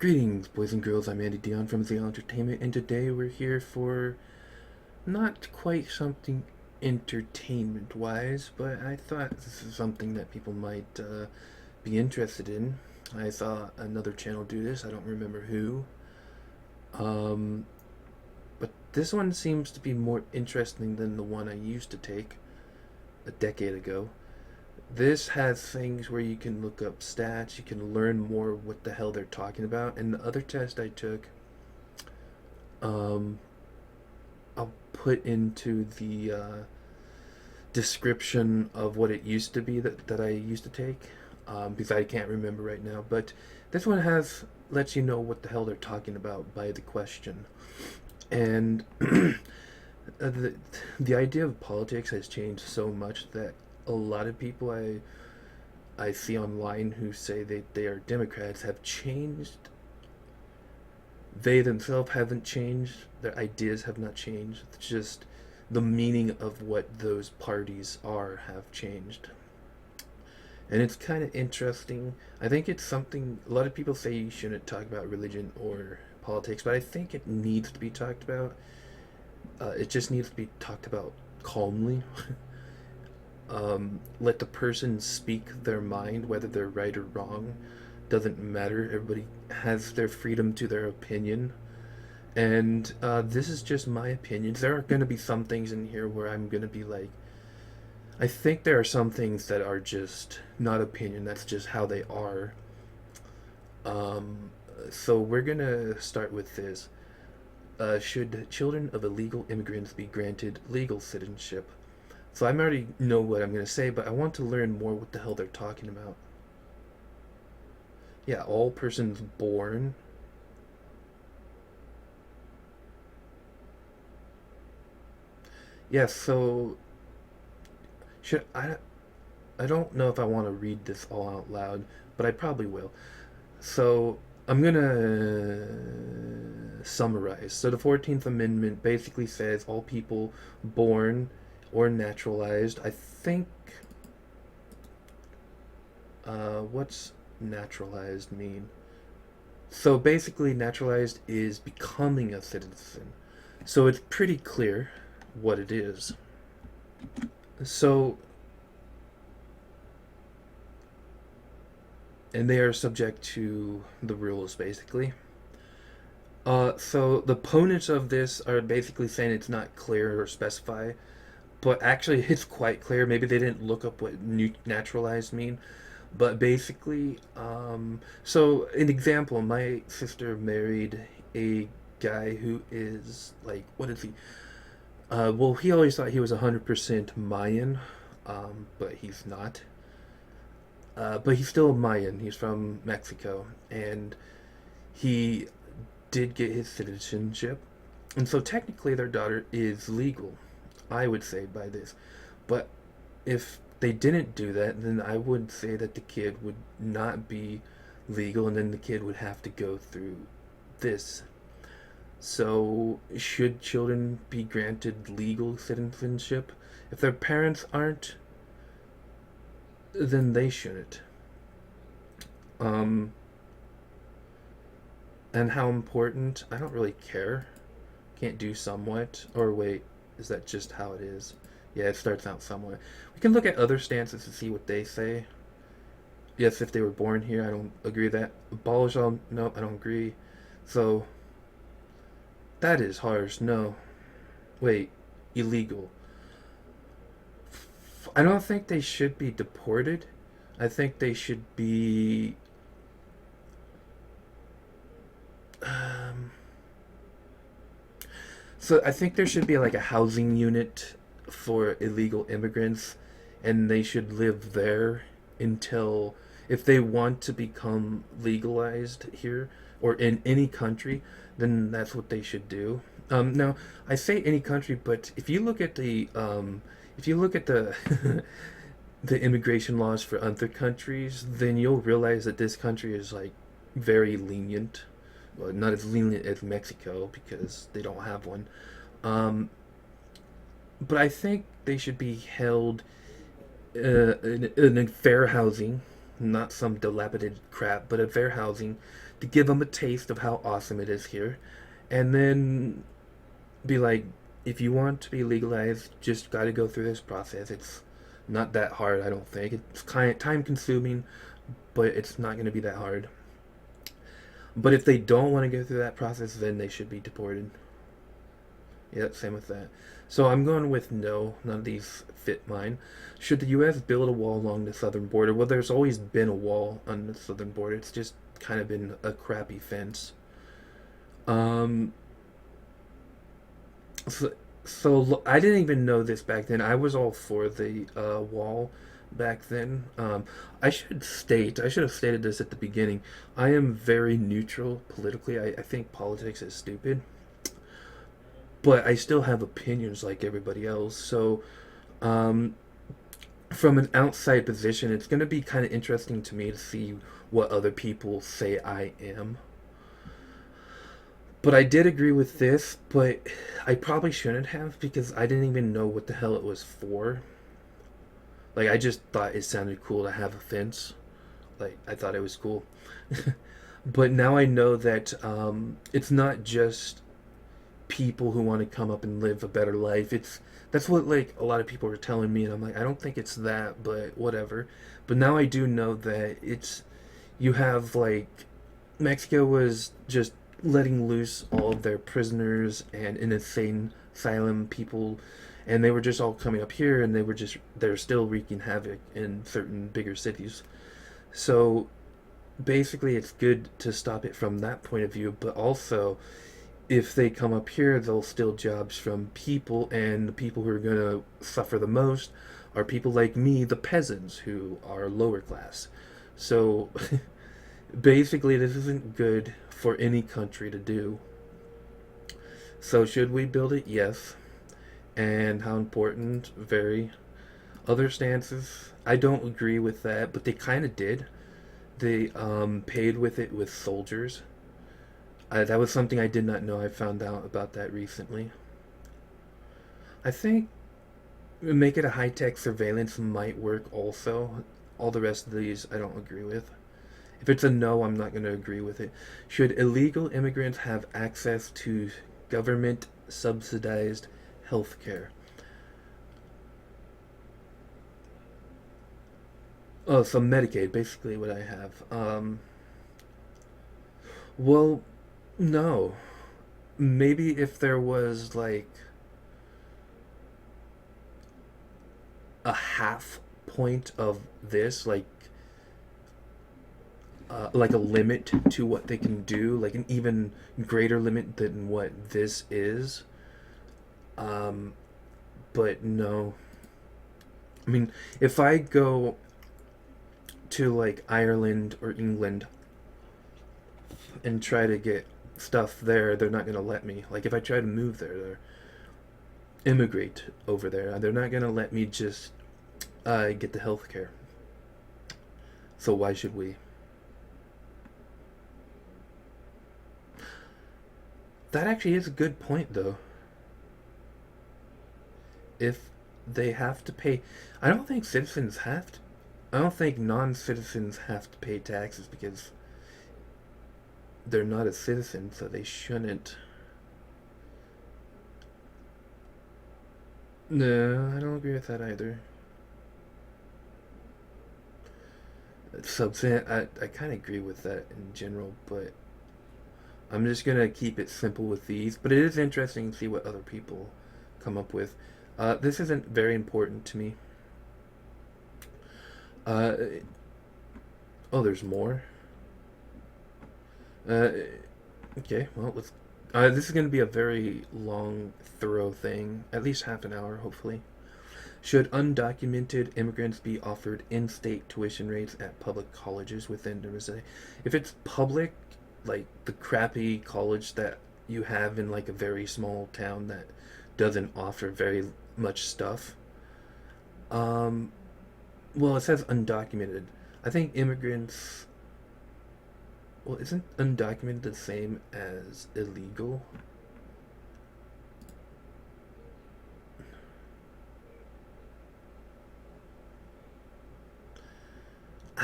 Greetings, boys and girls. I'm Andy Dion from Zale Entertainment, and today we're here for not quite something entertainment wise, but I thought this is something that people might be interested in. I saw another channel do this, I don't remember who. Um, but this one seems to be more interesting than the one I used to take a decade ago. This has things where you can look up stats, you can learn more what the hell they're talking about. And the other test I took, um, I'll put into the description of what it used to be that I used to take, because I can't remember right now. But this one lets you know what the hell they're talking about by the question. And the idea of politics has changed so much that a lot of people I see online who say they are Democrats have changed. They themselves haven't changed. Their ideas have not changed. It's just the meaning of what those parties are have changed. And it's kind of interesting. I think it's something a lot of people say you shouldn't talk about religion or politics, but I think it needs to be talked about. It just needs to be talked about calmly. Let the person speak their mind, whether they're right or wrong. Doesn't matter. Everybody has their freedom to their opinion. And this is just my opinions. There are going to be some things in here where I'm going to be like, I think there are some things that are just not opinion. That's just how they are. Um, so we're going to start with this. Should children of illegal immigrants be granted legal citizenship? So I already know what I'm going to say, but I want to learn more what the hell they're talking about. Yeah, all persons born. Yeah, so should I don't know if I want to read this all out loud, but I probably will. So I'm gonna summarize. So the 14th Amendment basically says all people born or naturalized. I think. What's naturalized mean? So basically, naturalized is becoming a citizen. So it's pretty clear what it is. So, and they are subject to the rules basically. So the opponents of this are basically saying it's not clear or specify, but actually it's quite clear. Maybe they didn't look up what naturalized mean, but basically, so an example, my sister married a guy who is like, what is he? Well, he always thought he was 100% Mayan, but he's not. But he's still Mayan. He's from Mexico, and he did get his citizenship, and so technically their daughter is legal, I would say, by this. But if they didn't do that, then I would say that the kid would not be legal, and then the kid would have to go through this. So, should children be granted legal citizenship? If their parents aren't, then they shouldn't. Um, and how important? I don't really care. Can't do somewhat. Or wait, is that just how it is? Yeah, it starts out somewhat. We can look at other stances to see what they say. Yes, if they were born here, I don't agree with that. Abolish all, nope, I don't agree. So, that is harsh, no. Wait, illegal. I don't think they should be deported. I think they should be. Um, so I think there should be like a housing unit for illegal immigrants, and they should live there until, if they want to become legalized here or in any country, then that's what they should do. Now I say any country, but if you look at the the immigration laws for other countries, then you'll realize that this country is like very lenient. Well, not as lenient as Mexico because they don't have one. Um, but I think they should be held in fair housing, not some dilapidated crap, but a fair housing to give them a taste of how awesome it is here. And then be like, if you want to be legalized, just got to go through this process. It's not that hard, I don't think. It's kind of time consuming, but it's not going to be that hard. But if they don't want to go through that process, then they should be deported. Yep, same with that. So I'm going with no. None of these fit mine. Should the U.S. build a wall along the southern border? Well, there's always been a wall on the southern border. It's just kind of been a crappy fence. Um, so I didn't even know this back then. I was all for the wall back then. I should have stated this at the beginning. I am very neutral politically. I think politics is stupid, but I still have opinions like everybody else. So, um, from an outside position, it's going to be kind of interesting to me to see what other people say I am. But I did agree with this, but I probably shouldn't have because I didn't even know what the hell it was for. Like, I just thought it sounded cool to have a fence. Like, I thought it was cool. But now I know that it's not just people who want to come up and live a better life. It's that's what like a lot of people are telling me, and I'm like, I don't think it's that, but whatever. But now I do know that it's you have like Mexico was just letting loose all of their prisoners and insane asylum people, and they were just all coming up here, and they're still wreaking havoc in certain bigger cities. So basically, it's good to stop it from that point of view, but also if they come up here, they'll steal jobs from people, and the people who are going to suffer the most are people like me, the peasants, who are lower class. So basically, this isn't good for any country to do. So, should we build it? Yes. And how important? Very. Other stances, I don't agree with that, but they kind of did. They paid with it with soldiers. That was something I did not know. I found out about that recently. I think make it a high tech surveillance might work also. All the rest of these I don't agree with. If it's a no, I'm not going to agree with it. Should illegal immigrants have access to government subsidized health care? Oh, so Medicaid, basically what I have. Well, no. Maybe if there was like a half point of this, like a limit to what they can do, like an even greater limit than what this is. Um, but no. I mean, if I go to like Ireland or England and try to get stuff there, they're not gonna let me. Like if I try to move there, or immigrate over there, they're not gonna let me just get the health care. So why should we? That actually is a good point, though. If they have to pay, I don't think citizens have to. I don't think non-citizens have to pay taxes because they're not a citizen, so they shouldn't. No, I don't agree with that either. I kind of agree with that in general, but I'm just gonna keep it simple with these. But it is interesting to see what other people come up with. This isn't very important to me. Uh, oh, there's more. Uh, okay, well, let's. This is going to be a very long, thorough thing, at least half an hour, hopefully. Should undocumented immigrants be offered in-state tuition rates at public colleges within the city? If it's public, like the crappy college that you have in like a very small town that doesn't offer very much stuff, um, well, it says undocumented. I think immigrants. Well, isn't undocumented the same as illegal?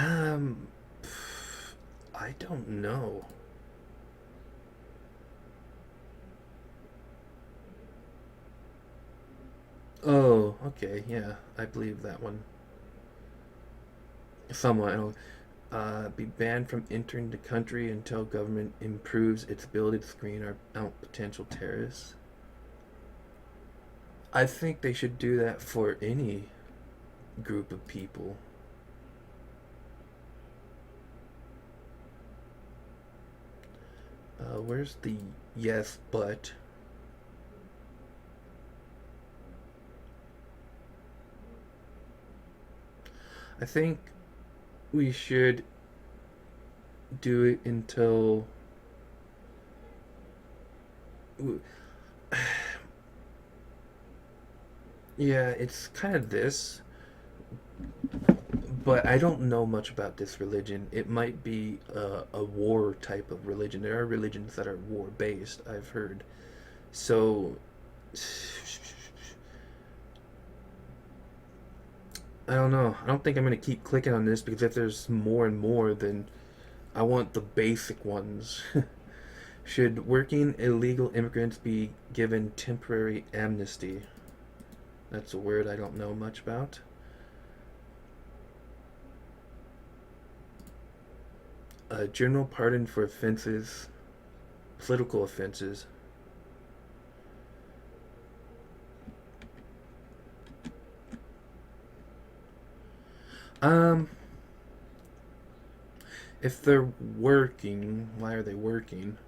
Um, I don't know. Oh, okay, yeah, I believe that one. Somewhat. Be banned from entering the country until government improves its ability to screen out potential terrorists. I think they should do that for any group of people. Where's the yes, but? I think we should do it until. Yeah, it's kind of this, but I don't know much about this religion. It might be a war type of religion. There are religions that are war based, I've heard. So, I don't know. I don't think I'm going to keep clicking on this because if there's more and more, then I want the basic ones. Should working illegal immigrants be given temporary amnesty? That's a word I don't know much about. A general pardon for offenses, political offenses. Um, if they're working, why are they working?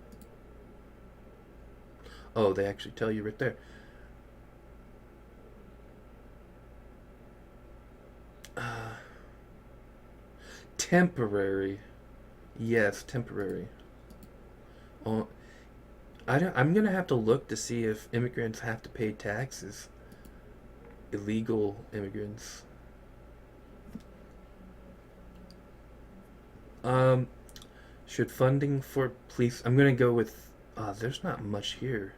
Oh, they actually tell you right there. Uh, temporary. Yes, temporary. Oh, I'm gonna have to look to see if immigrants have to pay taxes. Illegal immigrants. Um, should funding for police? I'm gonna go with. There's not much here.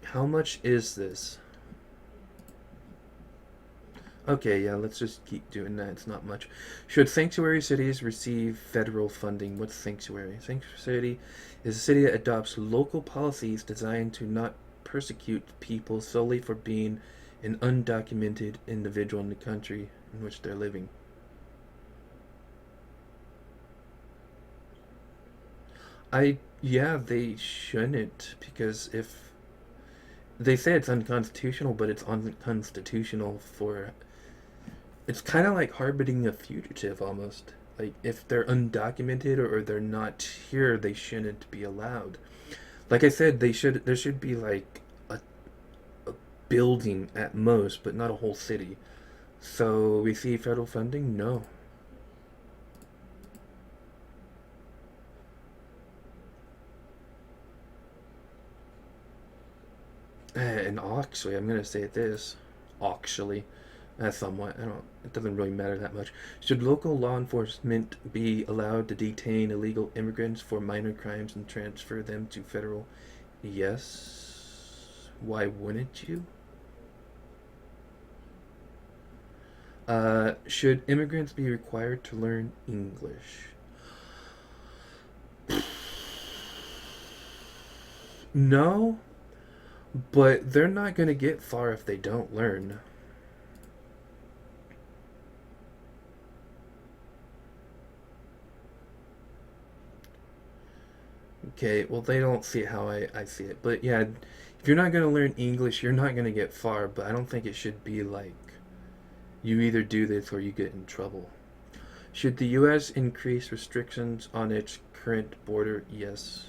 How much is this? Okay, yeah, let's just keep doing that. It's not much. Should sanctuary cities receive federal funding? What's sanctuary? Sanctuary city is a city that adopts local policies designed to not persecute people solely for being an undocumented individual in the country in which they're living. Yeah, they shouldn't because if they say it's unconstitutional, but it's unconstitutional for it's kind of like harboring a fugitive almost. Like if they're undocumented or they're not here, they shouldn't be allowed. Like I said, they should. There should be like a building at most, but not a whole city. So we see federal funding? No. And actually, I'm gonna say this. Actually, somewhat. I don't. It doesn't really matter that much. Should local law enforcement be allowed to detain illegal immigrants for minor crimes and transfer them to federal? Yes. Why wouldn't you? Should immigrants be required to learn English? No, but they're not going to get far if they don't learn. Okay, well, they don't see it how I see it. But yeah, if you're not going to learn English, you're not going to get far, but I don't think it should be like you either do this or you get in trouble. Should the U.S. increase restrictions on its current border? Yes.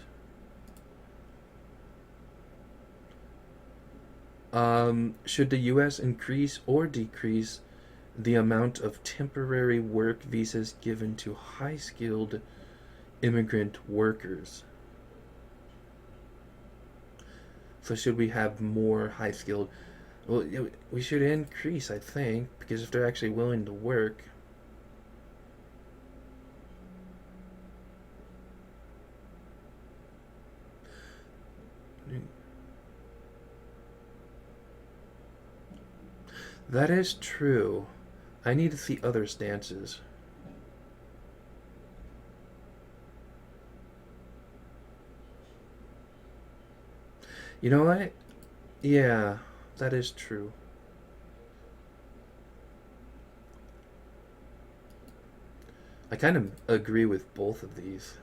Should the U.S. increase or decrease the amount of temporary work visas given to high skilled immigrant workers? So, should we have more high skilled? Well, we should increase, I think, because if they're actually willing to work. That is true. I need to see other stances. You know what? Yeah, that is true. I kind of agree with both of these.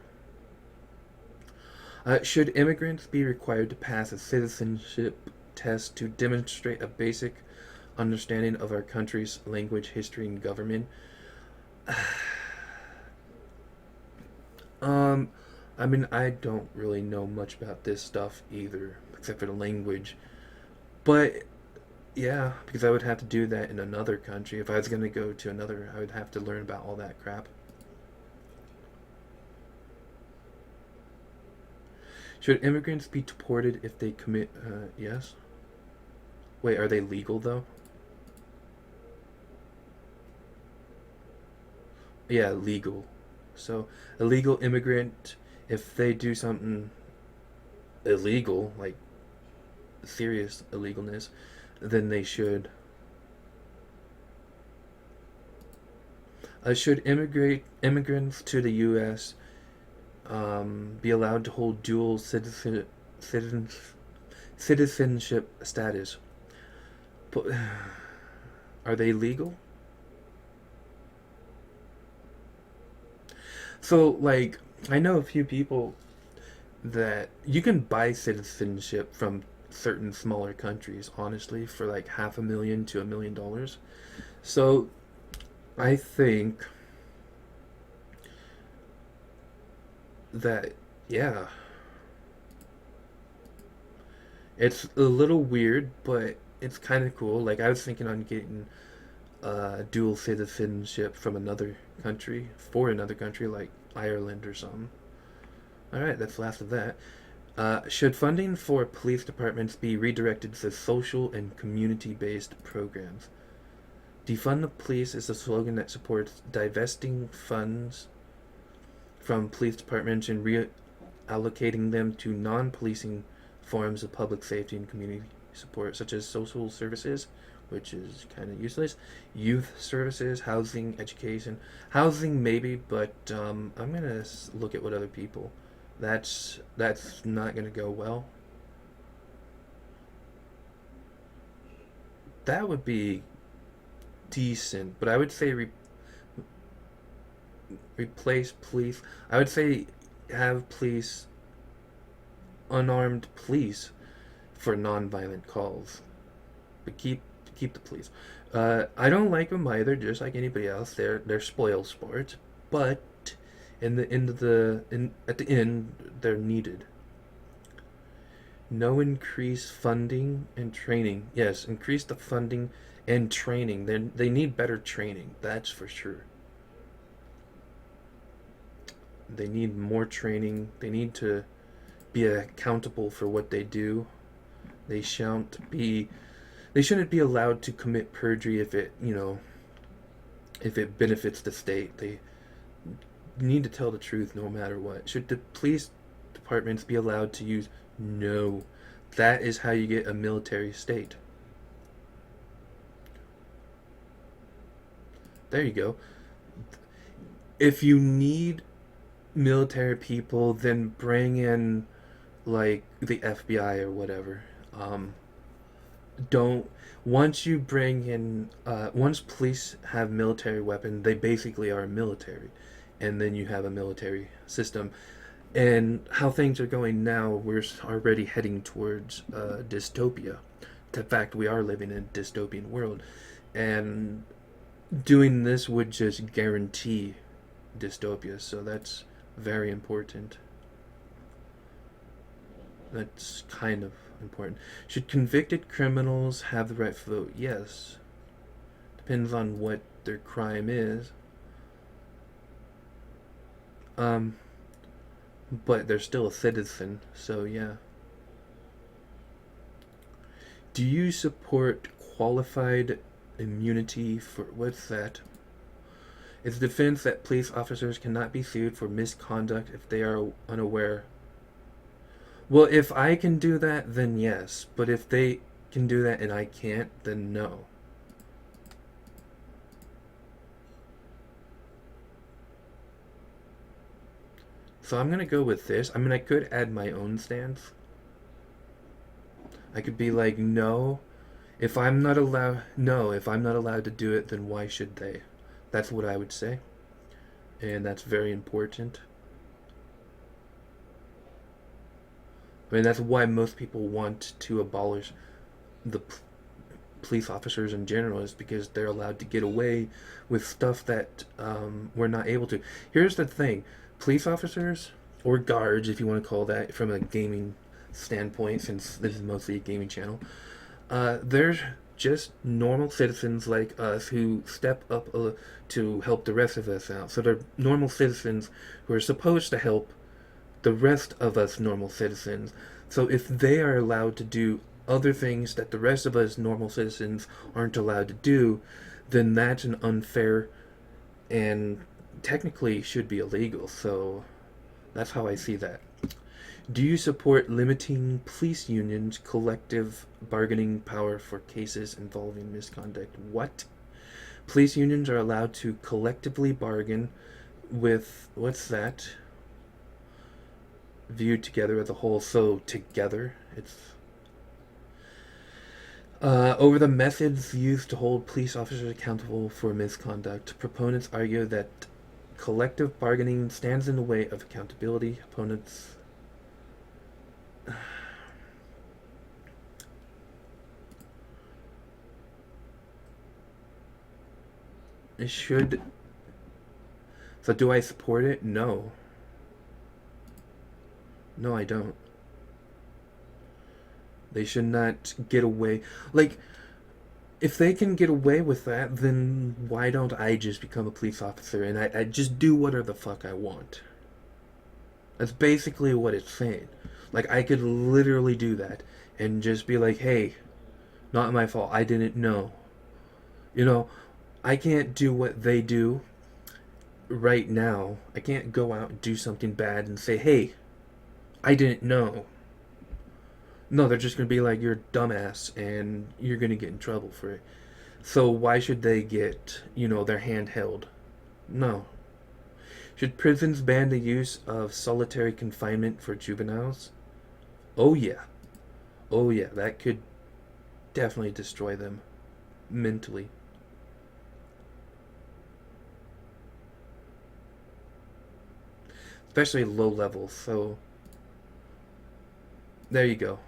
Should immigrants be required to pass a citizenship test to demonstrate a basic understanding of our country's language, history, and government? Um, I mean, I don't really know much about this stuff either, except for the language. But yeah, because I would have to do that in another country. If I was gonna go to another, I would have to learn about all that crap. Should immigrants be deported if they commit? Yes. Wait, are they legal though? Yeah, legal. So, a legal immigrant, if they do something illegal, like serious illegalness, then they should. Should immigrants to the U.S. Be allowed to hold dual citizens, citizenship status? But are they legal? So, like, I know a few people that you can buy citizenship from certain smaller countries, honestly, for like half a million to $1 million. So, I think that, yeah, it's a little weird, but it's kind of cool. Like, I was thinking on getting dual citizenship from another country, for another country, like Ireland or something. Alright, that's the last of that. Should funding for police departments be redirected to social and community based programs? Defund the police is a slogan that supports divesting funds from police departments and reallocating them to non policing forms of public safety and community support, such as social services, which is kind of useless, youth services, housing, education. Housing, maybe, but I'm going to look at what other people. That's not going to go well. That would be decent, but I would say replace police. I would say have police, unarmed police, for non-violent calls, but keep the police. I don't like them either, just like anybody else. They're spoil sports, but at the end they're needed. No increase funding and training. Yes, increase the funding and training. They need better training. That's for sure. They need more training. They need to be accountable for what they do. They shan't be. They shouldn't be allowed to commit perjury if it benefits the state. They need to tell the truth no matter what. Should the police departments be allowed to use? No. That is how you get a military state. There you go. If you need military people, then bring in like the FBI or whatever. Um, don't once you bring in once police have military weapons, they basically are military, and then you have a military system. And how things are going now, we're already heading towards dystopia. In fact, we are living in a dystopian world, and doing this would just guarantee dystopia. So that's very important. That's kind of important. Should convicted criminals have the right to vote? Yes. Depends on what their crime is. Um, but they're still a citizen, so yeah. Do you support qualified immunity for what's that? It's defense that police officers cannot be sued for misconduct if they are unaware. Well, if I can do that, then yes. But if they can do that and I can't, then no. So I'm gonna go with this. I mean, I could add my own stance. I could be like, no, if I'm not allowed to do it, then why should they? That's what I would say. And that's very important. I mean, that's why most people want to abolish the police officers in general, is because they're allowed to get away with stuff that we're not able to. Here's the thing: police officers, or guards, if you want to call that, from a gaming standpoint, since this is mostly a gaming channel, they're just normal citizens like us who step up to help the rest of us out. So they're normal citizens who are supposed to help the rest of us normal citizens. So if they are allowed to do other things that the rest of us normal citizens aren't allowed to do, then that's an unfair and technically should be illegal. So that's how I see that. Do you support limiting police unions' collective bargaining power for cases involving misconduct? What? Police unions are allowed to collectively bargain with, what's that? Viewed together as a whole. So together, it's over the methods used to hold police officers accountable for misconduct. Proponents argue that collective bargaining stands in the way of accountability. Opponents it should. So do I support it? No. No, I don't. They should not get away. Like, if they can get away with that, then why don't I just become a police officer and I just do whatever the fuck I want? That's basically what it's saying. Like, I could literally do that and just be like, hey, not my fault. I didn't know. You know, I can't do what they do right now. I can't go out and do something bad and say, hey, I didn't know. No, they're just going to be like, you're a dumbass and you're going to get in trouble for it. So why should they get, their hand held? No. Should prisons ban the use of solitary confinement for juveniles? Oh, yeah. Oh, yeah. That could definitely destroy them mentally. Especially low levels. So, there you go.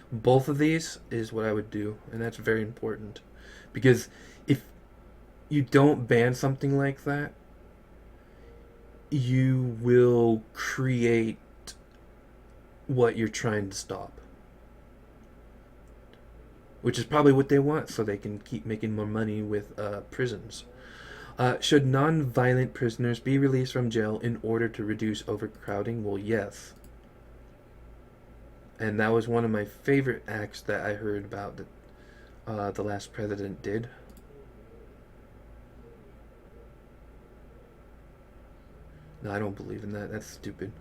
Both of these is what I would do, and that's very important. Because if you don't ban something like that, you will create what you're trying to stop. Which is probably what they want, so they can keep making more money with prisons. Should non-violent prisoners be released from jail in order to reduce overcrowding? Well, yes. And that was one of my favorite acts that I heard about that the last president did. No, I don't believe in that. That's stupid.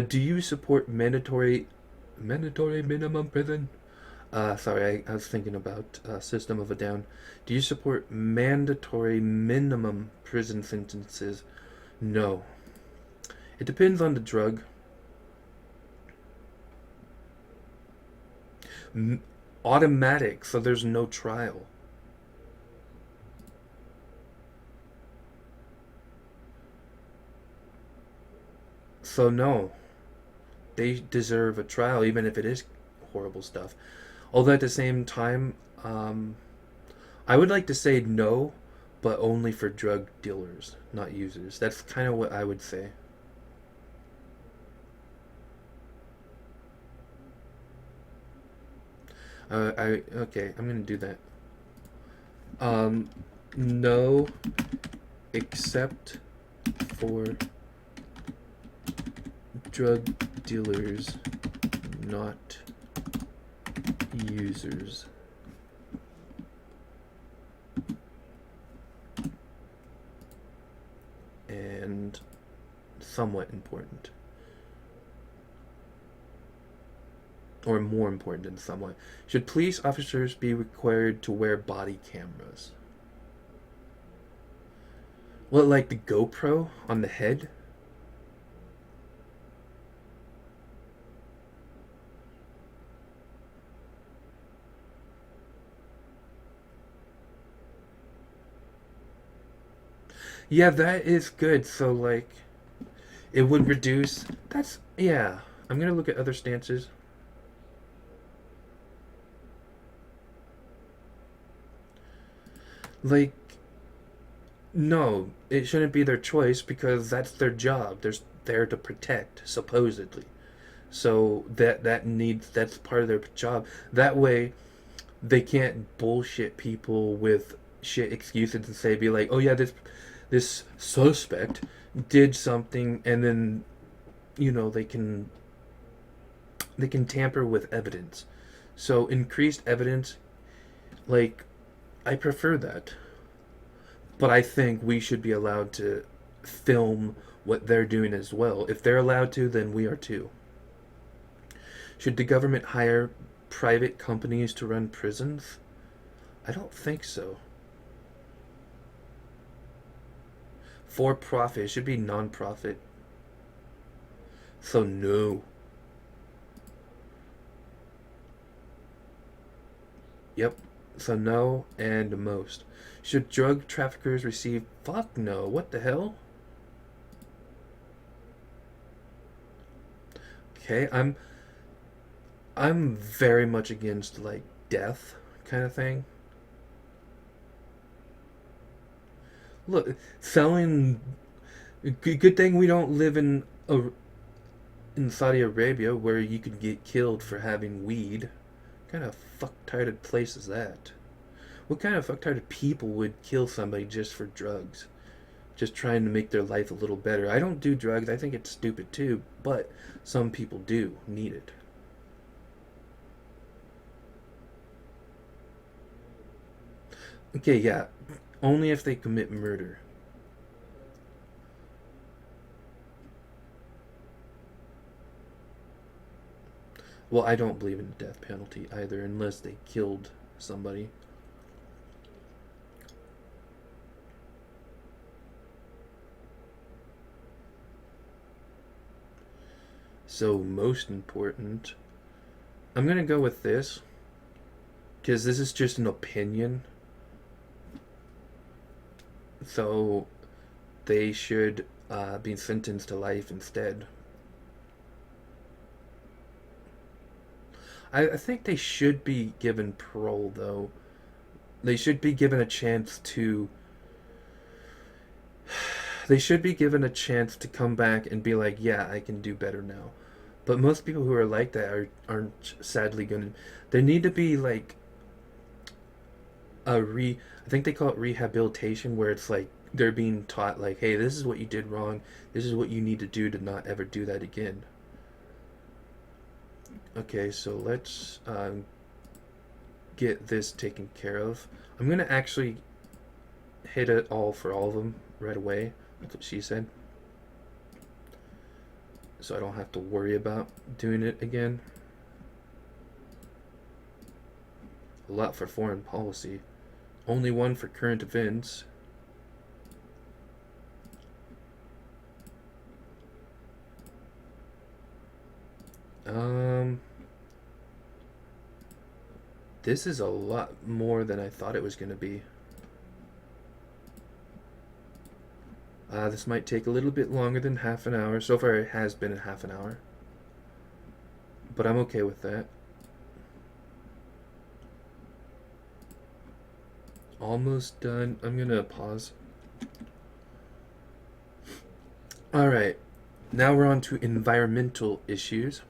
Do you support mandatory minimum prison? Sorry, I was thinking about System of a Down. Do you support mandatory minimum prison sentences? No. It depends on the drug. Automatic, so there's no trial. So no, they deserve a trial, even if it is horrible stuff. Although at the same time, I would like to say no, but only for drug dealers, not users. That's kind of what I would say. Okay, I'm gonna do that. Um, no, except for drug dealers, not users. And somewhat important. Or more important than somewhat. Should police officers be required to wear body cameras? Well, like the GoPro on the head. Yeah, that is good. So like, it would reduce. That's yeah. I'm gonna look at other stances. Like, no, it shouldn't be their choice because that's their job. They're there to protect, supposedly. So that's part of their job. That way, they can't bullshit people with shit excuses and say be like, oh yeah, this suspect did something, and then they can tamper with evidence. So increased evidence, like I prefer that, but I think we should be allowed to film what they're doing as well. If they're allowed to, then we are too. Should the government hire private companies to run prisons? I don't think so. For profit, it should be non-profit. So no. Yep. So no and most. Should drug traffickers receive? Fuck no. What the hell? Okay, I'm very much against like death kind of thing. Look, selling. Good thing we don't live in Saudi Arabia where you could get killed for having weed. What kind of fucktarded place is that? What kind of fucktarded people would kill somebody just for drugs? Just trying to make their life a little better. I don't do drugs. I think it's stupid too, but some people do need it. Okay, yeah. Only if they commit murder. Well, I don't believe in the death penalty either unless they killed somebody. So, most important, I'm going to go with this because this is just an opinion. So, they should be sentenced to life instead. I think they should be given parole, though. They should be given a chance to. They should be given a chance to come back and be like, yeah, I can do better now. But most people who are like that aren't sadly gonna. There need to be like a re. I think they call it rehabilitation, where it's like they're being taught like, hey, this is what you did wrong. This is what you need to do to not ever do that again. Okay, so let's get this taken care of. I'm gonna actually hit it all for all of them right away. That's what she said. So I don't have to worry about doing it again. A lot for foreign policy. Only one for current events. Um, this is a lot more than I thought it was going to be. This might take a little bit longer than half an hour. So far, it has been a half an hour. But I'm okay with that. Almost done. I'm going to pause. Alright, now we're on to environmental issues.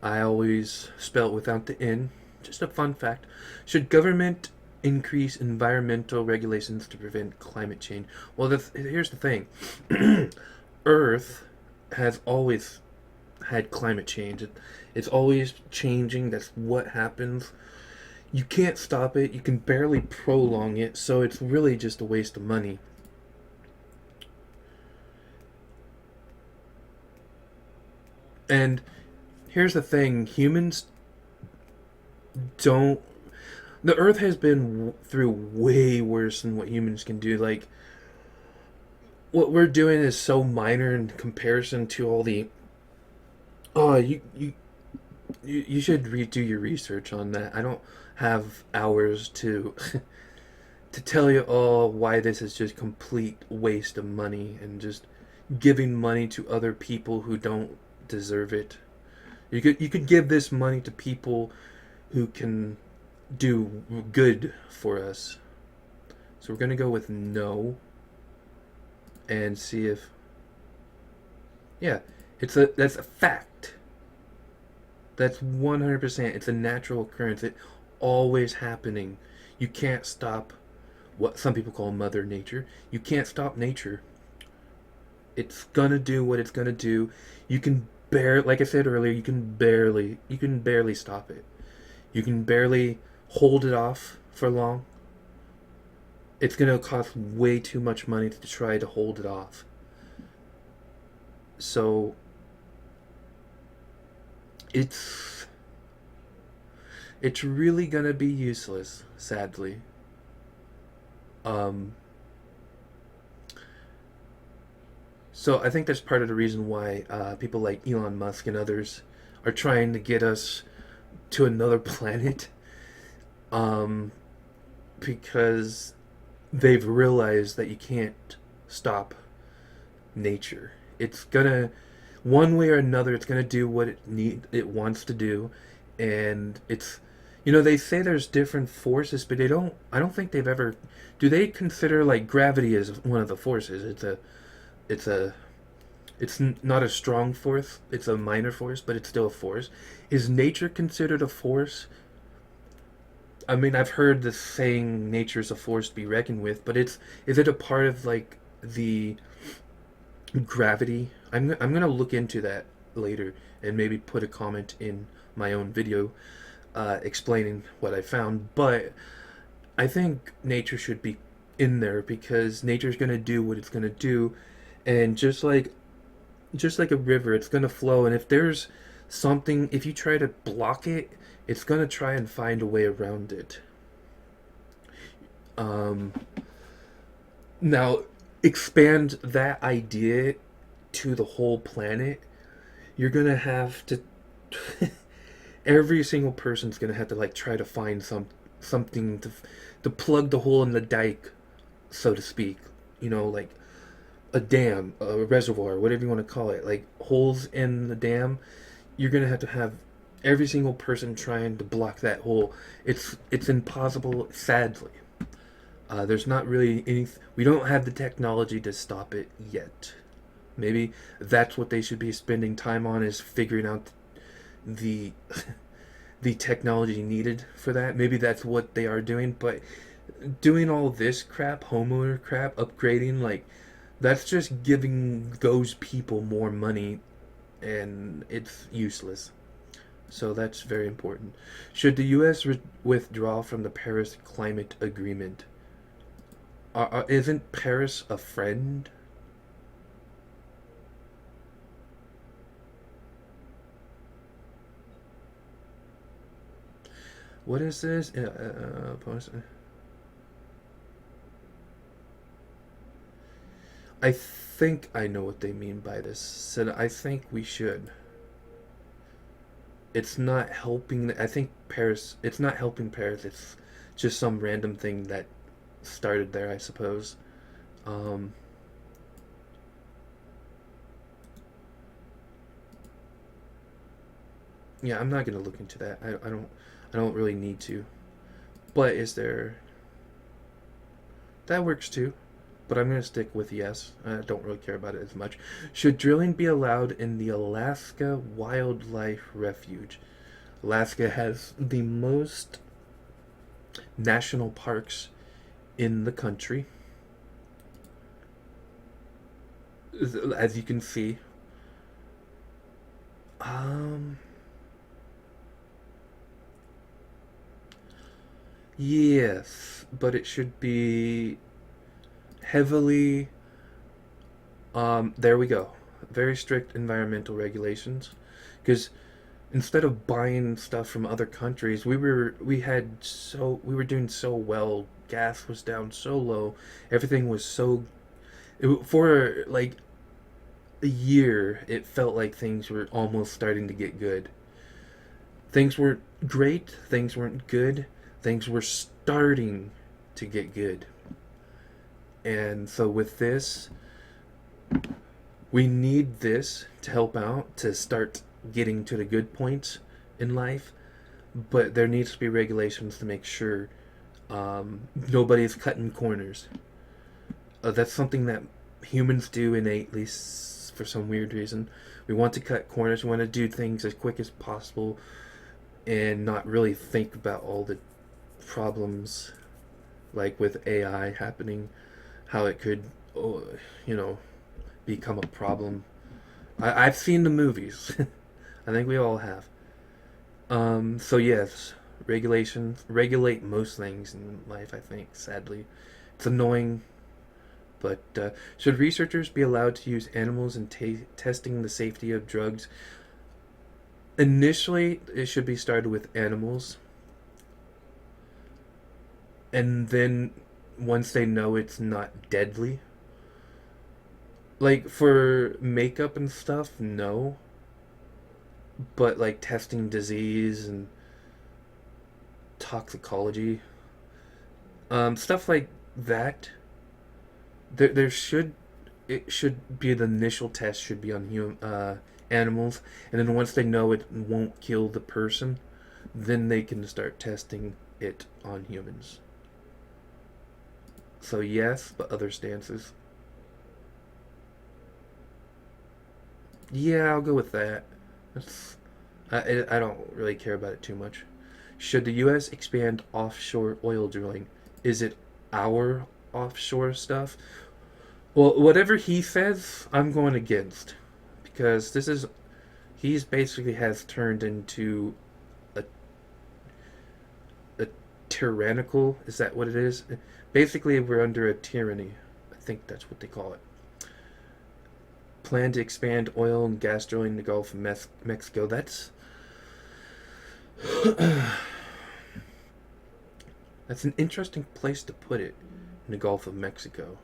I always spell it without the N. Just a fun fact. Should government increase environmental regulations to prevent climate change? Well, here's the thing. Earth has always had climate change. It's always changing. That's what happens. You can't stop it. You can barely prolong it. So it's really just a waste of money. And here's the thing, humans don't. The Earth has been through way worse than what humans can do. Like, what we're doing is so minor in comparison to all the. Oh, you should redo your research on that. I don't have hours to to tell you all why this is just complete waste of money and just giving money to other people who don't deserve it. You could give this money to people who can do good for us. So we're gonna go with no and see if yeah, that's a fact. That's 100%. It's a natural occurrence. It always happening. You can't stop what some people call Mother Nature. You can't stop nature. It's gonna do what it's gonna do. You can like I said earlier, you can barely stop it. You can barely hold it off for long. It's gonna cost way too much money to try to hold it off. So it's it's really gonna be useless, sadly. Um, so I think that's part of the reason why people like Elon Musk and others are trying to get us to another planet, um, because they've realized that you can't stop nature. It's gonna, one way or another, it's gonna do what it wants to do, and they say there's different forces, but they don't. I don't think they've ever. Do they consider like gravity as one of the forces? It's a, not a strong force. It's a minor force, but it's still a force. Is nature considered a force? I mean, I've heard the saying "nature's a force to be reckoned with," but is it a part of like the gravity? I'm gonna look into that later and maybe put a comment in my own video explaining what I found. But I think nature should be in there because nature's gonna do what it's gonna do, and just like a river, it's gonna flow. And if you try to block it, it's gonna try and find a way around it. Um, Now, expand that idea to the whole planet. You're gonna have to. Every single person's gonna have to like try to find something to plug the hole in the dike, so to speak. Like a dam, a reservoir, whatever you want to call it, like holes in the dam. You're gonna have every single person trying to block that hole. It's impossible, sadly. There's not really any. We don't have the technology to stop it yet. Maybe that's what they should be spending time on, is figuring out the the technology needed for that. Maybe that's what they are doing, but doing all this crap, homeowner crap, upgrading, like that's just giving those people more money, and it's useless. So that's very important. Should the U.S. withdraw from the Paris Climate Agreement? Isn't Paris a friend? What is this? I think I know what they mean by this. Said I think we should. It's not helping. I think Paris. It's not helping Paris. It's just some random thing that started there, I suppose. Um, yeah, I'm not gonna look into that. I don't really need to. But is there? That works too. But I'm gonna stick with yes. I don't really care about it as much. Should drilling be allowed in the Alaska Wildlife Refuge? Alaska has the most national parks in the country, as you can see. Um, yes, but it should be heavily. There we go. Very strict environmental regulations, because instead of buying stuff from other countries, we were doing so well. Gas was down so low. Everything was so For like a year, it felt like things were almost starting to get good. Things weren't great, things weren't good, things were starting to get good. And so with this, we need this to help out to start getting to the good points in life, but there needs to be regulations to make sure nobody's cutting corners. That's something that humans do innately for some weird reason. We want to cut corners. We want to do things as quick as possible and not really think about all the problems, like with AI happening, how it could, oh, you know, become a problem. I've seen the movies. I think we all have. So yes, regulations regulate most things in life. I think, sadly, it's annoying. But should researchers be allowed to use animals in testing the safety of drugs? Initially, it should be started with animals, and then once they know it's not deadly, like for makeup and stuff, no. But like testing disease and toxicology, stuff like that, there should it should be the initial test should be on animals, and then once they know it won't kill the person, then they can start testing it on humans. So yes, but other stances. Yeah, I'll go with that. That's, I don't really care about it too much. Should the U.S. expand offshore oil drilling? Is it our offshore stuff? Well, whatever he says, I'm going against, because this is he's basically has turned into a a tyrannical. Is that what it is? Basically, we're under a tyranny. I think that's what they call it. Plan to expand oil and gas drilling in the Gulf of Mexico. That's an interesting place to put it in the Gulf of Mexico.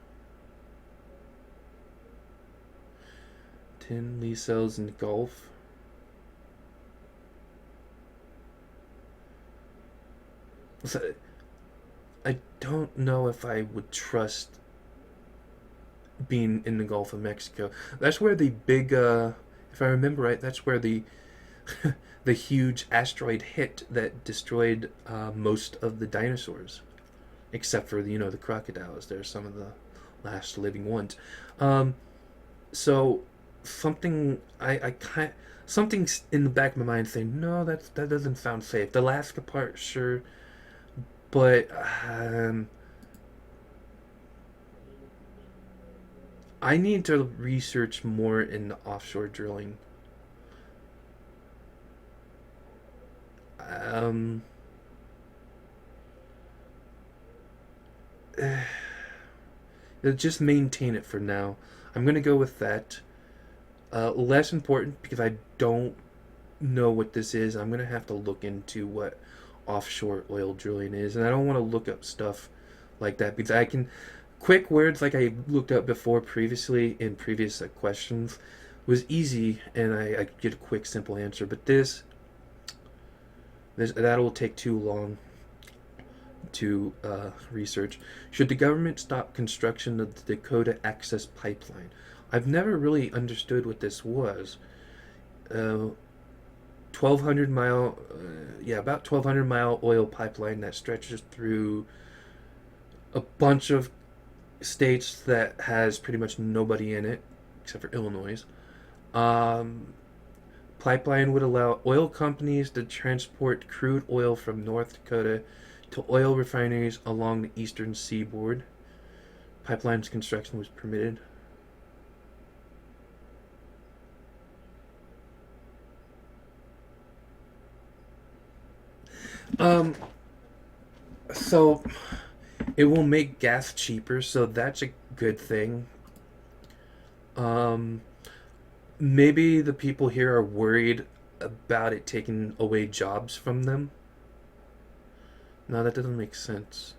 Tin lease cells in the Gulf. So, I don't know if I would trust being in the Gulf of Mexico. That's where the big, if I remember right, that's where the the huge asteroid hit that destroyed most of the dinosaurs, except for the crocodiles. They're some of the last living ones. Um, so something I kind something's in the back of my mind saying no, that doesn't sound safe. The Alaska part, sure, but I need to research more in the offshore drilling. Um, just maintain it for now. I'm gonna go with that. Less important because I don't know what this is. I'm gonna have to look into what offshore oil drilling is, and I don't want to look up stuff like that because I can quick words like I looked up before previously in previous questions was easy, and I get a quick simple answer. But this that will take too long to research. Should the government stop construction of the Dakota Access Pipeline? I've never really understood what this was. 1,200 mile, yeah, about 1,200 mile oil pipeline that stretches through a bunch of states that has pretty much nobody in it except for Illinois. Um, Pipeline would allow oil companies to transport crude oil from North Dakota to oil refineries along the eastern seaboard. Pipeline's construction was permitted. Um, so it will make gas cheaper, so that's a good thing. Um, Maybe the people here are worried about it taking away jobs from them. No, that doesn't make sense.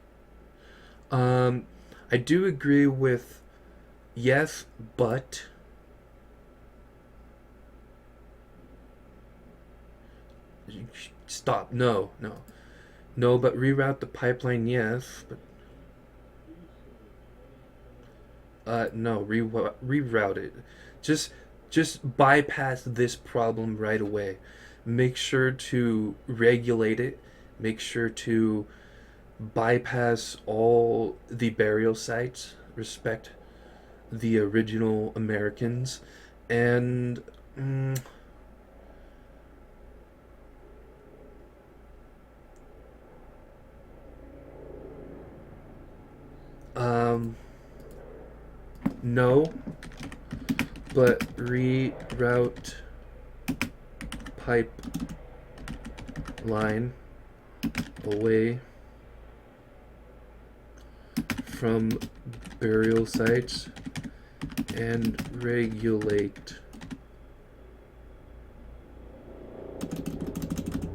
Um, I do agree with Yes, but stop. No, no, no. But reroute the pipeline. Yes, but no. Reroute it. Just just bypass this problem right away. Make sure to regulate it. Make sure to bypass all the burial sites. Respect the original Americans, and mm, um, no, but reroute pipeline away from burial sites and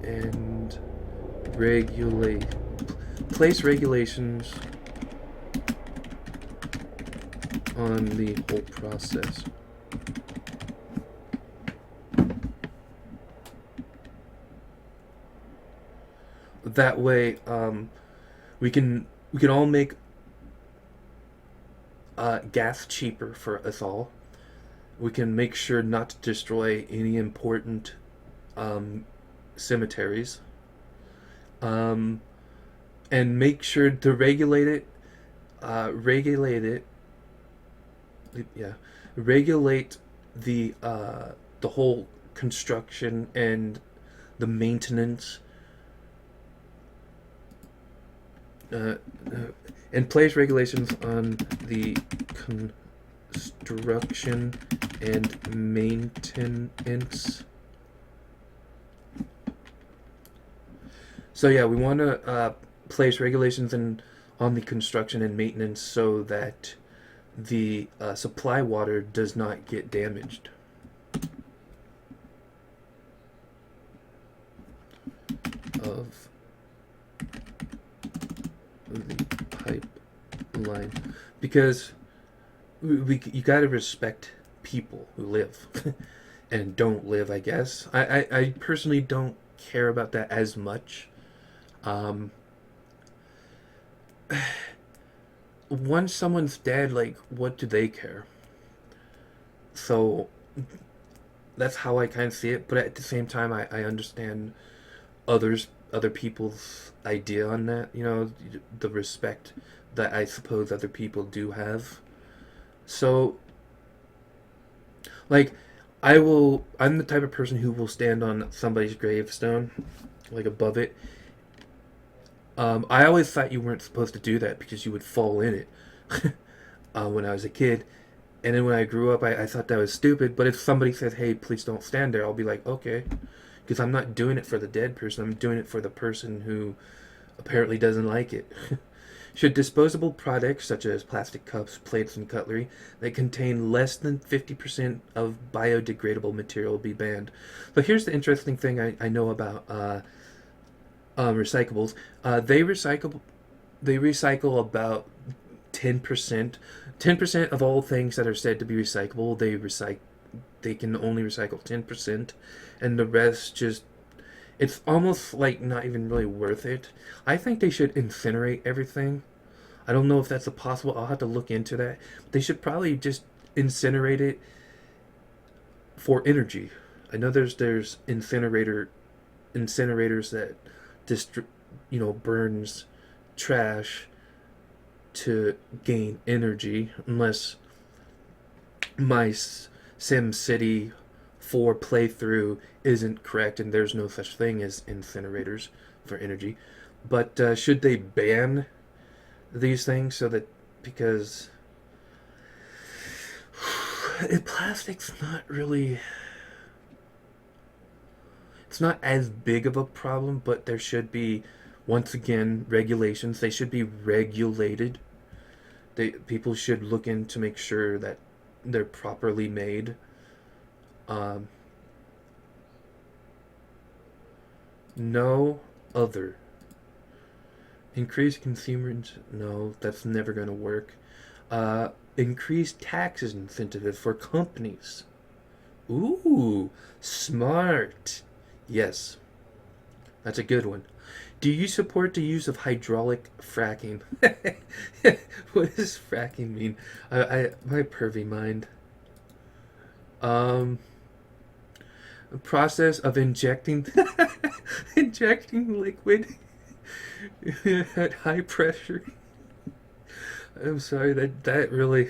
and regulate place regulations on the whole process. That way, we can all make gas cheaper for us all. We can make sure not to destroy any important um, cemeteries, um, and make sure to regulate it, yeah, regulate the whole construction and the maintenance, uh, uh, and place regulations on the construction and maintenance. So yeah, we want to place regulations on the construction and maintenance so that the supply water does not get damaged. Of the pipeline, because you got to respect people who live and don't live. I guess I personally don't care about that as much. Um, Once someone's dead, like, what do they care? So that's how I kind of see it. But at the same time, I understand other people's idea on that. You know, the respect that I suppose other people do have. So, like, I'm the type of person who will stand on somebody's gravestone, like above it. I always thought you weren't supposed to do that because you would fall in it when I was a kid. And then when I grew up, I thought that was stupid. But if somebody says, hey, please don't stand there, I'll be like, okay. Because I'm not doing it for the dead person, I'm doing it for the person who apparently doesn't like it. Should disposable products such as plastic cups, plates, and cutlery that contain less than 50% of biodegradable material be banned? But here's the interesting thing I know about recyclables. They recycle about 10%. 10% of all things that are said to be recyclable, they can only recycle 10%, and the rest just, it's almost like not even really worth it. I think they should incinerate everything. I don't know if that's a possible. I'll have to look into that. They should probably just incinerate it for energy. I know there's incinerators that distri- burns trash to gain energy, unless my Sim City 4 playthrough isn't correct and there's no such thing as incinerators for energy. But should they ban these things so that, because plastic's not really, it's not as big of a problem, but there should be, once again, regulations. They should be regulated. People should look in to make sure that they're properly made. Um, no other. Increase consumer. No, that's never going to work. increased taxes incentives for companies. Ooh, smart. Yes, that's a good one. Do you support the use of hydraulic fracking? What does fracking mean? My pervy mind. Um, a process of injecting injecting liquid at high pressure. I'm sorry that really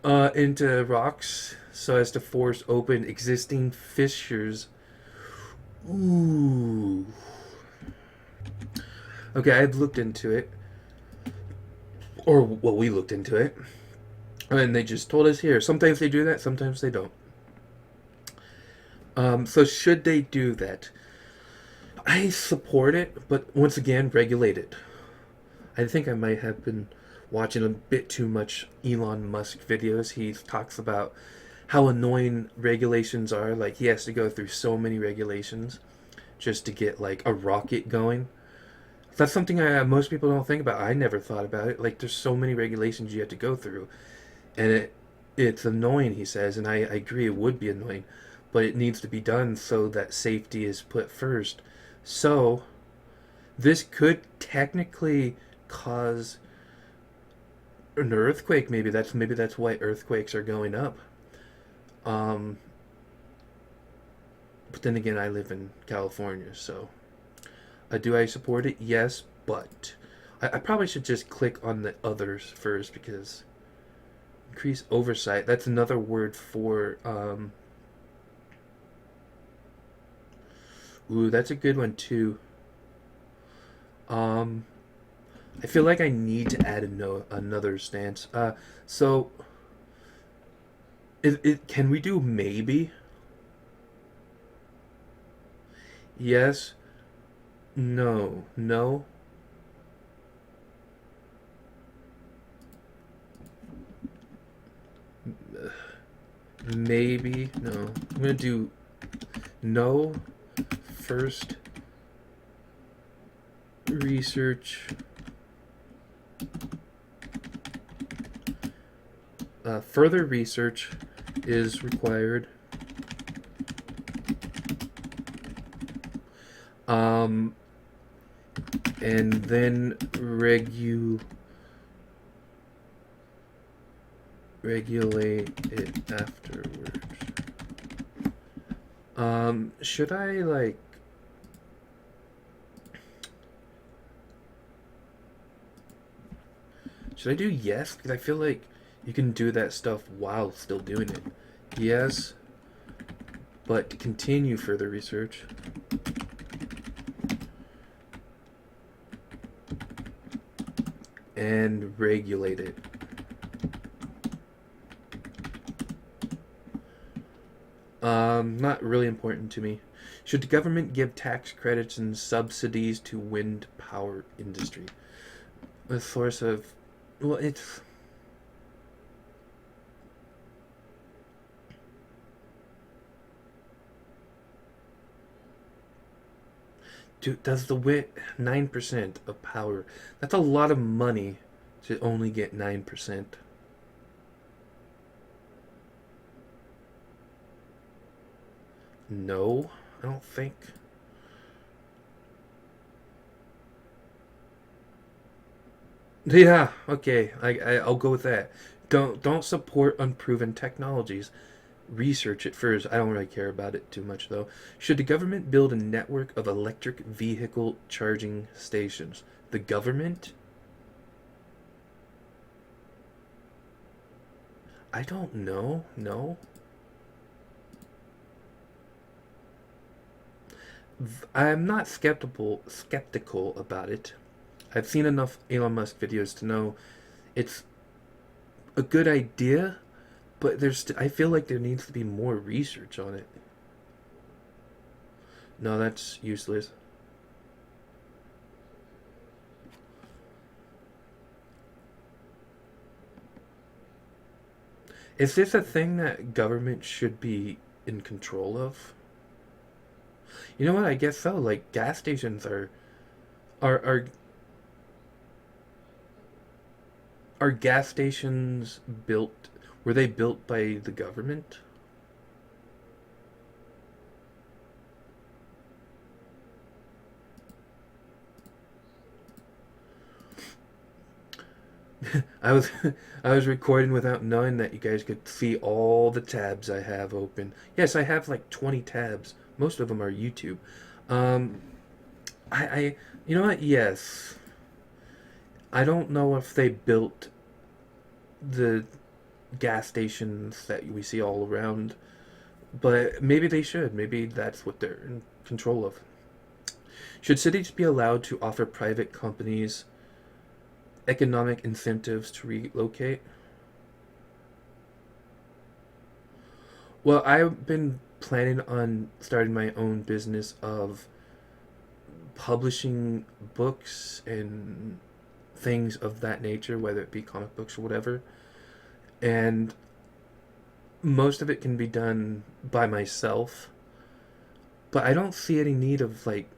into rocks so as to force open existing fissures. Ooh. Okay, I've looked into it, or well, we looked into it, and they just told us here. Sometimes they do that, sometimes they don't. So should they do that? I support it, but once again, regulate it. I think I might have been watching a bit too much Elon Musk videos. He talks about how annoying regulations are. Like he has to go through so many regulations just to get like a rocket going. That's something most people don't think about. I never thought about it. Like there's so many regulations you have to go through, and it's annoying. He says, and I agree it would be annoying, but it needs to be done so that safety is put first. So this could technically cause an earthquake. Maybe that's why earthquakes are going up. Um, but then again, I live in California, so do I support it? Yes, but I probably should just click on the others first because increase oversight. That's another word for. Ooh, that's a good one too. Um, I feel like I need to add another stance. So can we do maybe? Yes. No. No. Maybe. No. I'm gonna do no first. Research. Further research is required. Um, and then regulate it afterwards. Should I like? Should I do yes? Because I feel like you can do that stuff while still doing it. Yes, but continue further research. And regulate it. Not really important to me. Should the government give tax credits and subsidies to wind power industry? A source of, well, it's does the wind 9% of power? That's a lot of money to only get 9%. No, I don't think. Yeah, okay, I'll go with that. Don't support unproven technologies. Research it first. I don't really care about it too much though. Should the government build a network of electric vehicle charging stations? The government? I don't know. No. I'm not skeptical about it. I've seen enough Elon Musk videos to know it's a good idea, but I feel like there needs to be more research on it. No, that's useless. Is this a thing that government should be in control of? You know what? I guess so. Like gas stations are Are gas stations built? Were they built by the government? I was I was recording without knowing that you guys could see all the tabs I have open. Yes, I have like 20 tabs. Most of them are YouTube. Um, I you know what? Yes, I don't know if they built the gas stations that we see all around, but maybe they should. Maybe that's what they're in control of. Should cities be allowed to offer private companies economic incentives to relocate? Well, I've been planning on starting my own business of publishing books and things of that nature, whether it be comic books or whatever. And most of it can be done by myself, but I don't see any need of like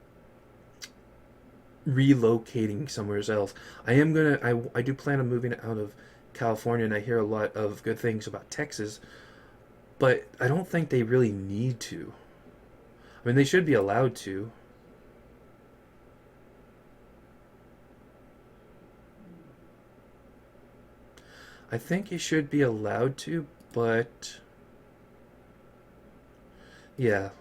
relocating somewhere else. I do plan on moving out of California, and I hear a lot of good things about Texas, but I don't think they really need to. I mean, they should be allowed to. I think you should be allowed to, but yeah.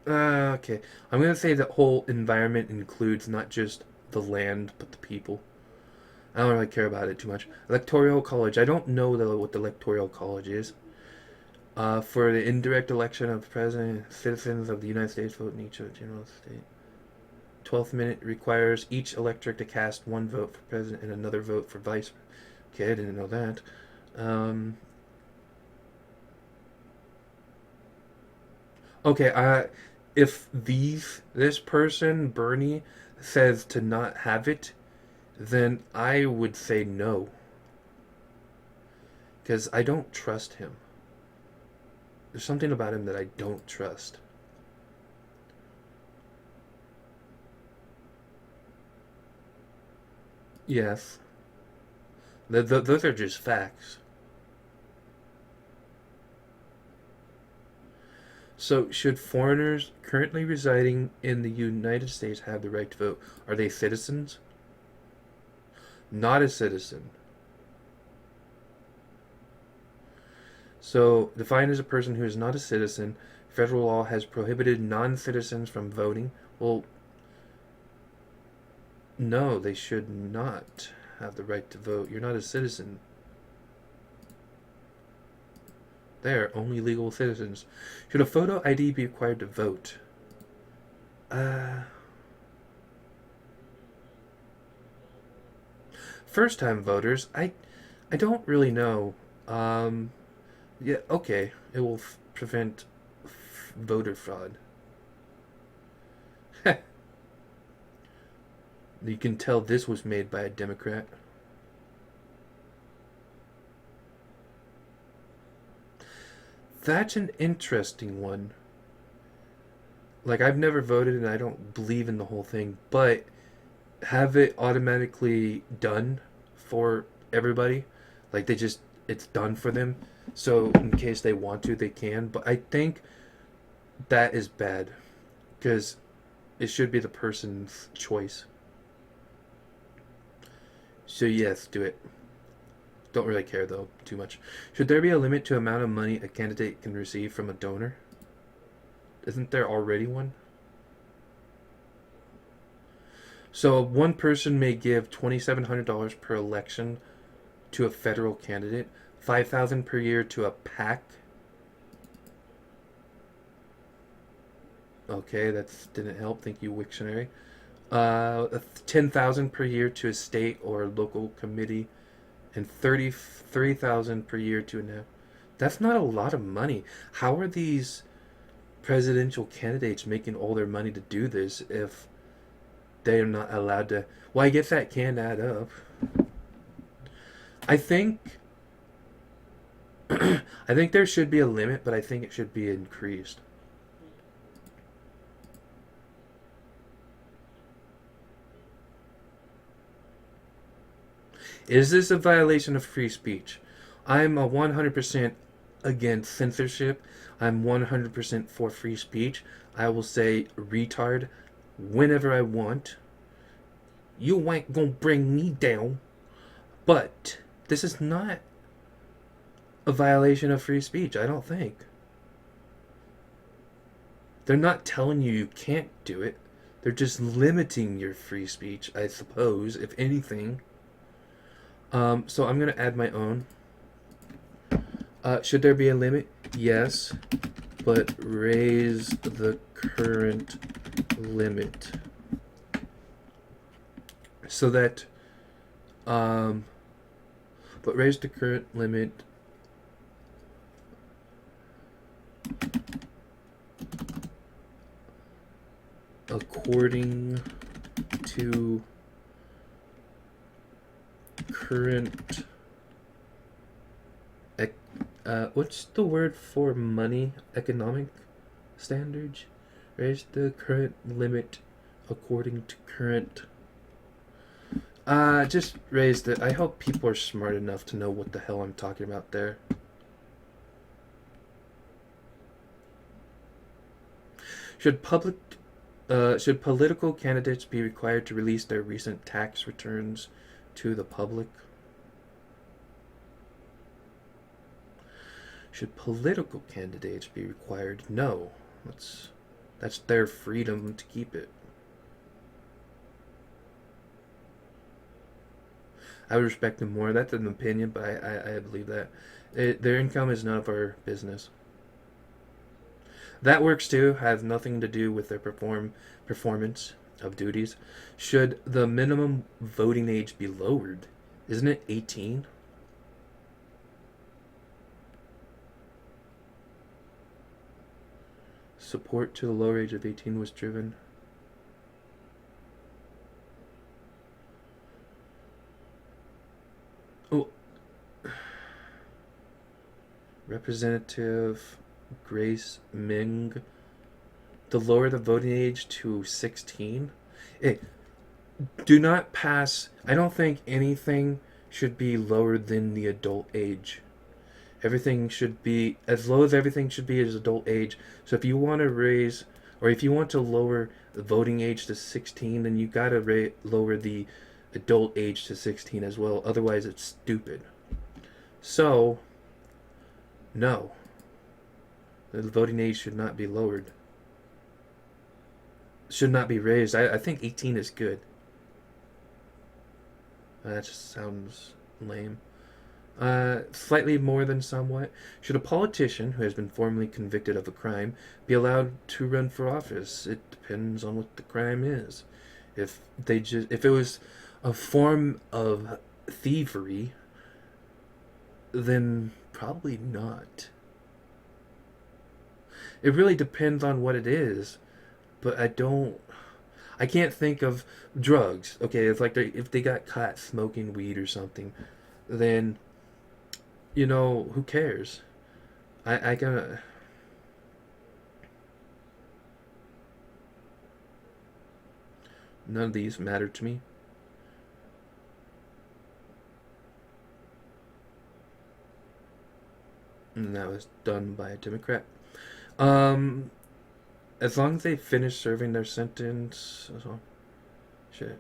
Okay. I'm gonna say the whole environment includes not just the land, but the people. I don't really care about it too much. Electoral college. I don't know though what the electoral college is. For the indirect election of the president, citizens of the United States vote in each general state. 12th minute requires each electorate to cast one vote for president and another vote for vice. Okay, I didn't know that. Um, okay, if this person Bernie says to not have it, then I would say no because I don't trust him. There's something about him that I don't trust. Yes, those are just facts. So, should foreigners currently residing in the United States have the right to vote? Are they citizens? Not a citizen. So, defined as a person who is not a citizen, federal law has prohibited non citizens from voting. Well, no, they should not have the right to vote. You're not a citizen. They're only legal citizens. Should a photo ID be required to vote? Uh, First time voters, I don't really know. Um, yeah, okay. It will prevent voter fraud. You can tell this was made by a Democrat. That's an interesting one. Like, I've never voted and I don't believe in the whole thing, but have it automatically done for everybody. Like, it's done for them. So, in case they want to, they can. But I think that is bad because it should be the person's choice. So, yes, do it. Don't really care though too much. Should there be a limit to amount of money a candidate can receive from a donor? Isn't there already one? So one person may give $2,700 per election to a federal candidate, 5,000 per year to a PAC. Okay, that didn't help. Thank you, Wiktionary. 10,000 per year to a state or local committee, and 33,000 per year to a. That's not a lot of money. How are these presidential candidates making all their money to do this if they are not allowed to? Well, I guess that can add up. I think I think there should be a limit, but I think it should be increased. Is this a violation of free speech? I'm a 100% against censorship. I'm 100% for free speech. I will say retard whenever I want. You ain't gonna bring me down. But this is not a violation of free speech, I don't think. They're not telling you can't do it. They're just limiting your free speech, I suppose, if anything. So I'm going to add my own. Should there be a limit? Yes, but raise the current limit so that, but raise the current limit according to current what's the word for money? Economic standards? Raise the current limit according to current. Just raise it. I hope people are smart enough to know what the hell I'm talking about there. Should political candidates be required to release their recent tax returns to the public? Should political candidates be required? No. That's their freedom to keep it. I would respect them more. That's an opinion, but I believe that. Their income is none of our business. That works too. Has nothing to do with their performance of duties. Should the minimum voting age be lowered? Isn't it 18? Support to the lower age of 18 was driven. Oh. Representative Grace Ming. To lower the voting age to 16? Do not pass. I don't think anything should be lower than the adult age. Everything should be as low as everything should be as adult age. So if you want to raise, or if you want to lower the voting age to 16, then you gotta lower the adult age to 16 as well. Otherwise, it's stupid. So, no. The voting age should not be lowered. Should not be raised. I think 18 is good. That just sounds lame. Slightly more than somewhat. Should a politician who has been formally convicted of a crime be allowed to run for office? It depends on what the crime is. If it was a form of thievery, then probably not. It really depends on what it is, but I can't think of drugs. Okay, it's like if they got caught smoking weed or something, then who cares? I gotta. None of these matter to me. And that was done by a Democrat. Um, as long as they finish serving their sentence. Shit.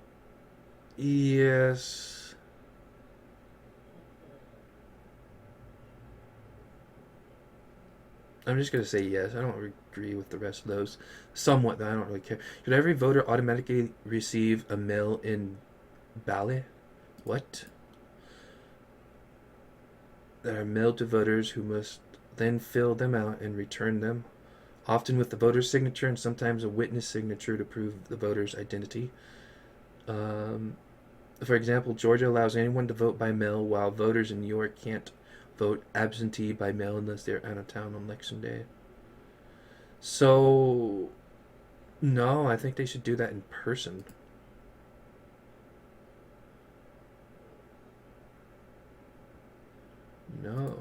Yes. I'm just gonna say yes. I don't agree with the rest of those. Somewhat, but I don't really care. Should every voter automatically receive a mail-in ballot? What? That are mailed to voters who must then fill them out and return them, often with the voter's signature and sometimes a witness signature to prove the voter's identity. For example, Georgia allows anyone to vote by mail, while voters in New York can't vote absentee by mail unless they're out of town on election day. So, no, I think they should do that in person. No.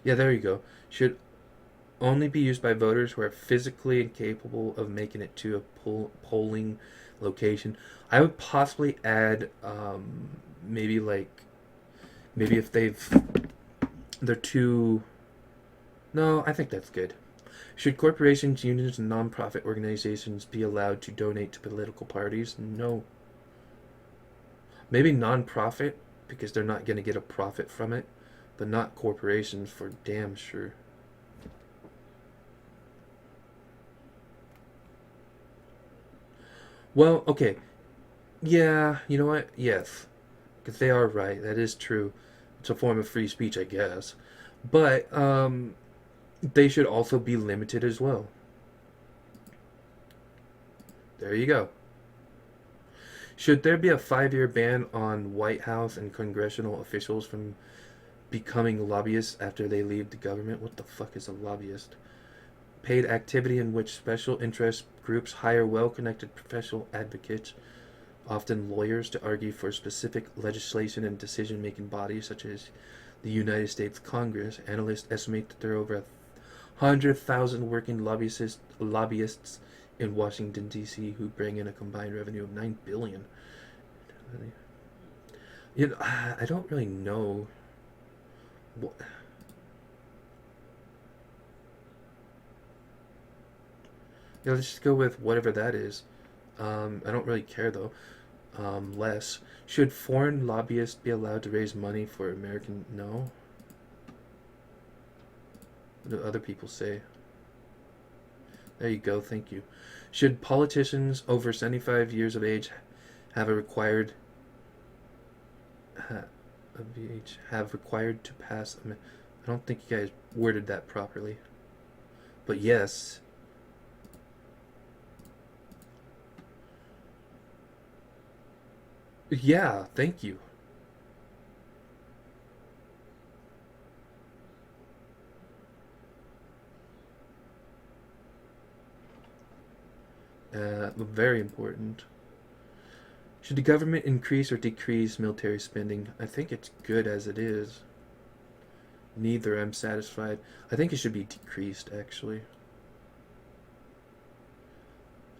Yeah, there you go. Should only be used by voters who are physically incapable of making it to a polling location. I would possibly add maybe like maybe if they're too. No, I think that's good. Should corporations, unions, and nonprofit organizations be allowed to donate to political parties? No. Maybe nonprofit because they're not going to get a profit from it, but not corporations for damn sure. Well, okay. Yeah, you know what? Yes. Because they are right. That is true. It's a form of free speech, I guess. But they should also be limited as well. There you go. Should there be a 5-year ban on White House and congressional officials from becoming lobbyists after they leave the government? What the fuck is a lobbyist? Paid activity in which special interest groups hire well connected professional advocates, often lawyers, to argue for specific legislation and decision making bodies such as the United States Congress. Analysts estimate that there are over 100,000 working lobbyists in Washington, D.C., who bring in a combined revenue of $9 billion. You know, I don't really know. What, let's just go with whatever that is. I don't really care though. Less. Should foreign lobbyists be allowed to raise money for American? No. What do other people say? There you go. Thank you. Should politicians over 75 years of age have a required of age have required to pass? I don't think you guys worded that properly. But yes. Yeah, thank you. Very important. Should the government increase or decrease military spending? I think it's good as it is. Neither. I'm satisfied. I think it should be decreased, actually.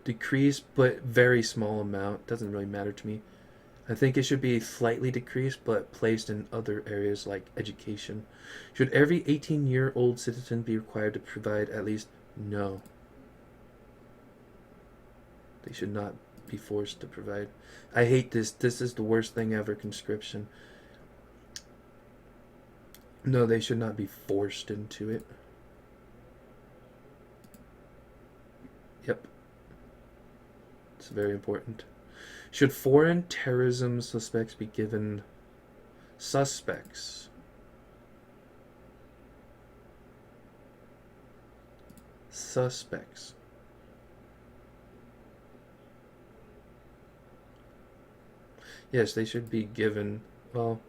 Decreased, but very small amount. Doesn't really matter to me. I think it should be slightly decreased, but placed in other areas like education. Should every 18-year-old citizen be required to provide at least? No. They should not be forced to provide. I hate this. This is the worst thing ever, conscription. No, they should not be forced into it. Yep. It's very important. Should foreign terrorism suspects be given suspects? Suspects. Yes, they should be given. Well,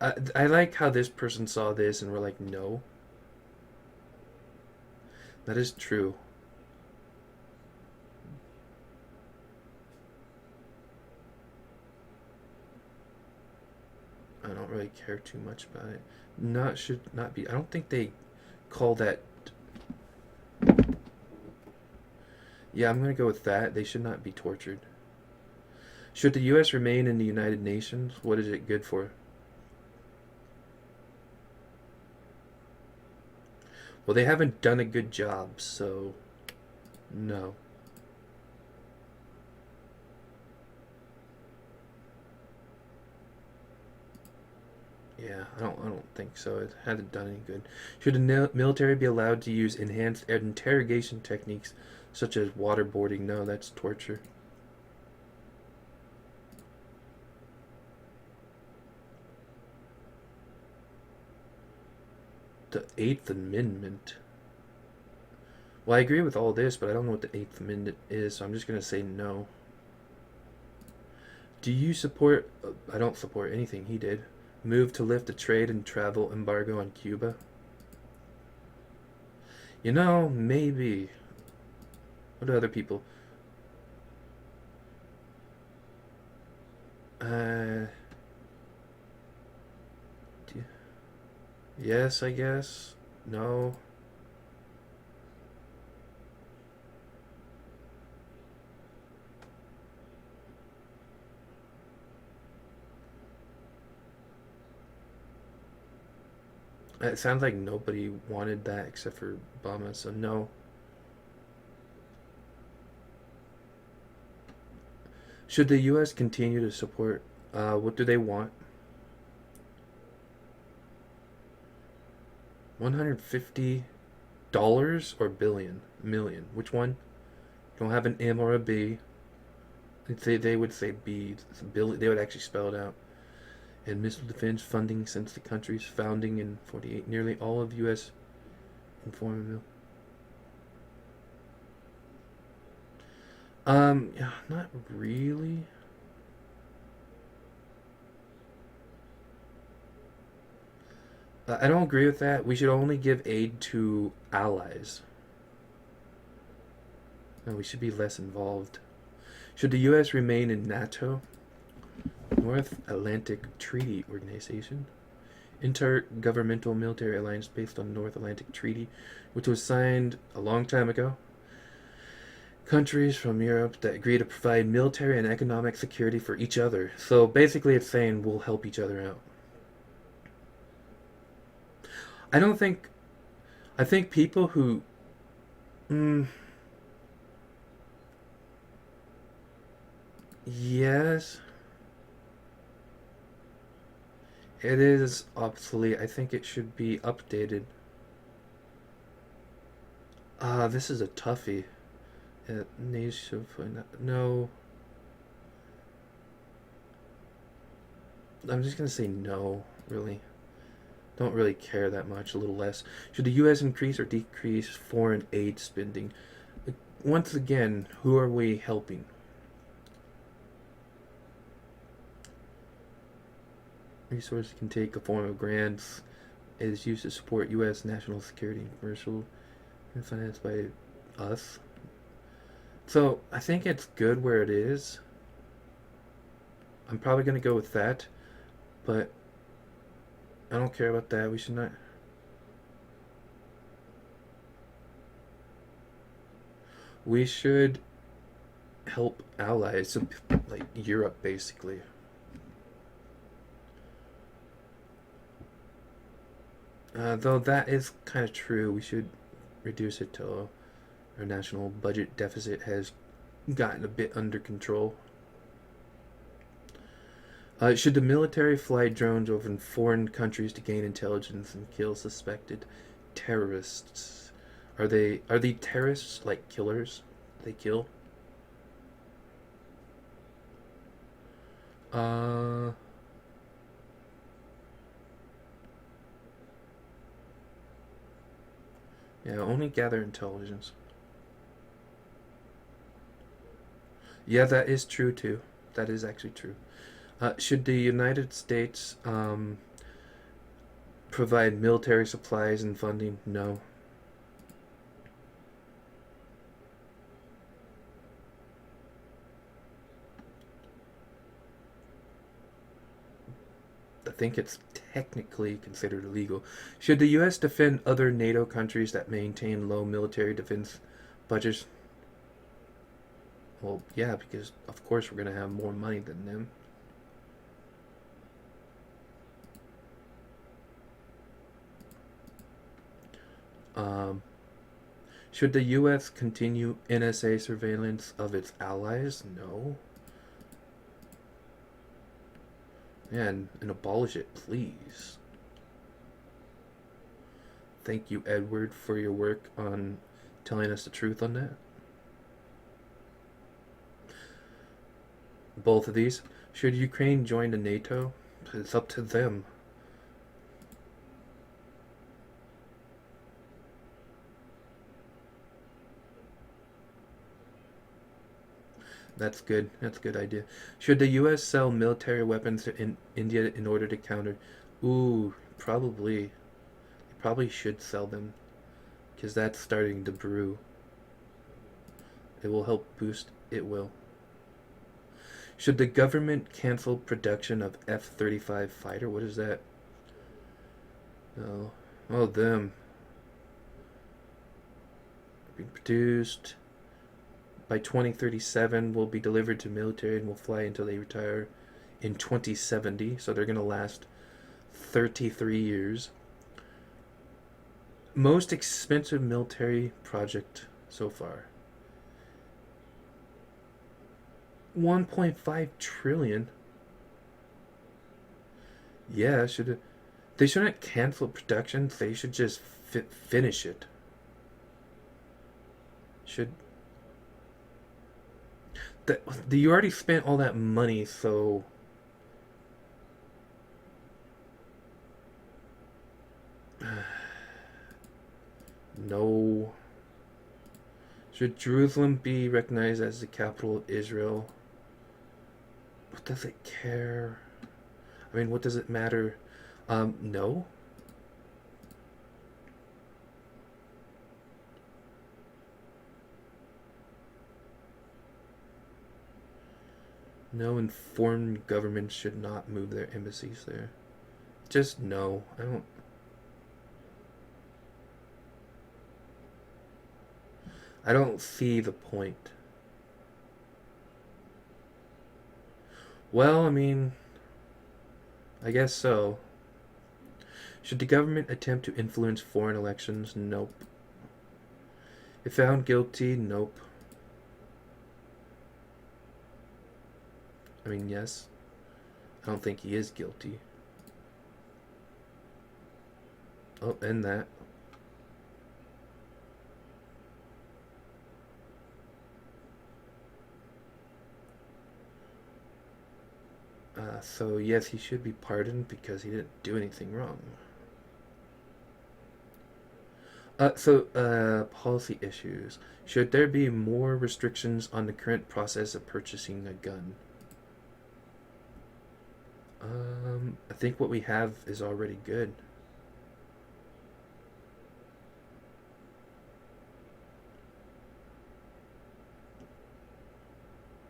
I like how this person saw this and were like, no. That is true. I don't really care too much about it. Not should not be. I don't think they call that. Yeah, I'm gonna go with that. They should not be tortured. Should the U.S. remain in the United Nations? What is it good for? Well, they haven't done a good job, so no. Yeah, I don't think so. It hasn't done any good. Should the military be allowed to use enhanced interrogation techniques such as waterboarding? No, that's torture. The Eighth Amendment. Well, I agree with all this, but I don't know what the Eighth Amendment is, so I'm just gonna say no. Do you support? I don't support anything he did. Move to lift the trade and travel embargo on Cuba. You know, maybe. What do other people? Uh, d- yes, I guess. No. It sounds like nobody wanted that except for Obama, so no. Should the U.S. continue to support? What do they want? $150 or billion? Million? Which one? Don't have an M or a B. They would say B. Billion. They would actually spell it out. And missile defense funding since the country's founding in 48. Nearly all of U.S. informal. Yeah, not really. I don't agree with that. We should only give aid to allies. No, we should be less involved. Should the U.S. remain in NATO? North Atlantic Treaty Organization? Intergovernmental military alliance based on North Atlantic Treaty, which was signed a long time ago. Countries from Europe that agree to provide military and economic security for each other. So basically, it's saying we'll help each other out. I don't think. I think people who. Mm, yes, it is obsolete. I think it should be updated. This is a toughie. Nation. No. I'm just gonna say no, really. Don't really care that much, a little less. Should the U.S. increase or decrease foreign aid spending? Once again, who are we helping? Resources can take a form of grants. It is used to support U.S. national security and commercial and financed by us. So I think it's good where it is. I'm probably going to go with that, but I don't care about that. We should not. We should help allies, so, like Europe, basically. Though that is kind of true, we should reduce it till our national budget deficit has gotten a bit under control. Should the military fly drones over foreign countries to gain intelligence and kill suspected terrorists? Are they terrorists like killers? They kill? Uh yeah, only gather intelligence. Yeah, that is true too. That is actually true. Should the United States provide military supplies and funding? No. I think it's technically considered illegal. Should the U.S. defend other NATO countries that maintain low military defense budgets? Well, yeah, because of course we're going to have more money than them. Um, should the U.S. continue NSA surveillance of its allies? No. And abolish it, please. Thank you, Edward, for your work on telling us the truth on that. Both of these. Should Ukraine join the NATO? It's up to them. That's good. That's a good idea. Should the U.S. sell military weapons to India in order to counter? Ooh, probably. They probably should sell them because that's starting to brew. It will help boost. It will. Should the government cancel production of F-35 fighter? What is that? No. Oh, them. Being produced by 2037 will be delivered to military and will fly until they retire in 2070. So they're going to last 33 years. Most expensive military project so far. 1.5 trillion. Yeah, should they shouldn't cancel production. They should just finish it. Should you already spent all that money, so no. Should Jerusalem be recognized as the capital of Israel? What does it care? I mean, what does it matter? No. No, and foreign governments should not move their embassies there. Just no. I don't see the point. Well, I mean, I guess so. Should the government attempt to influence foreign elections? Nope. If found guilty, nope. I mean, yes. I don't think he is guilty. Oh, and that. So yes, he should be pardoned because he didn't do anything wrong. Policy issues. Should there be more restrictions on the current process of purchasing a gun? I think what we have is already good.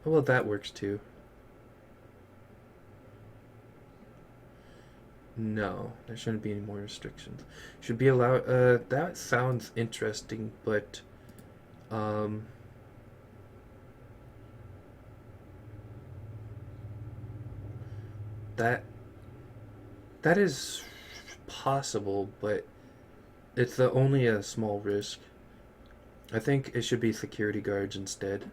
Well, that works too. No, there shouldn't be any more restrictions. Should be allowed. That sounds interesting, but um, that that is possible, but it's only a small risk. I think it should be security guards instead.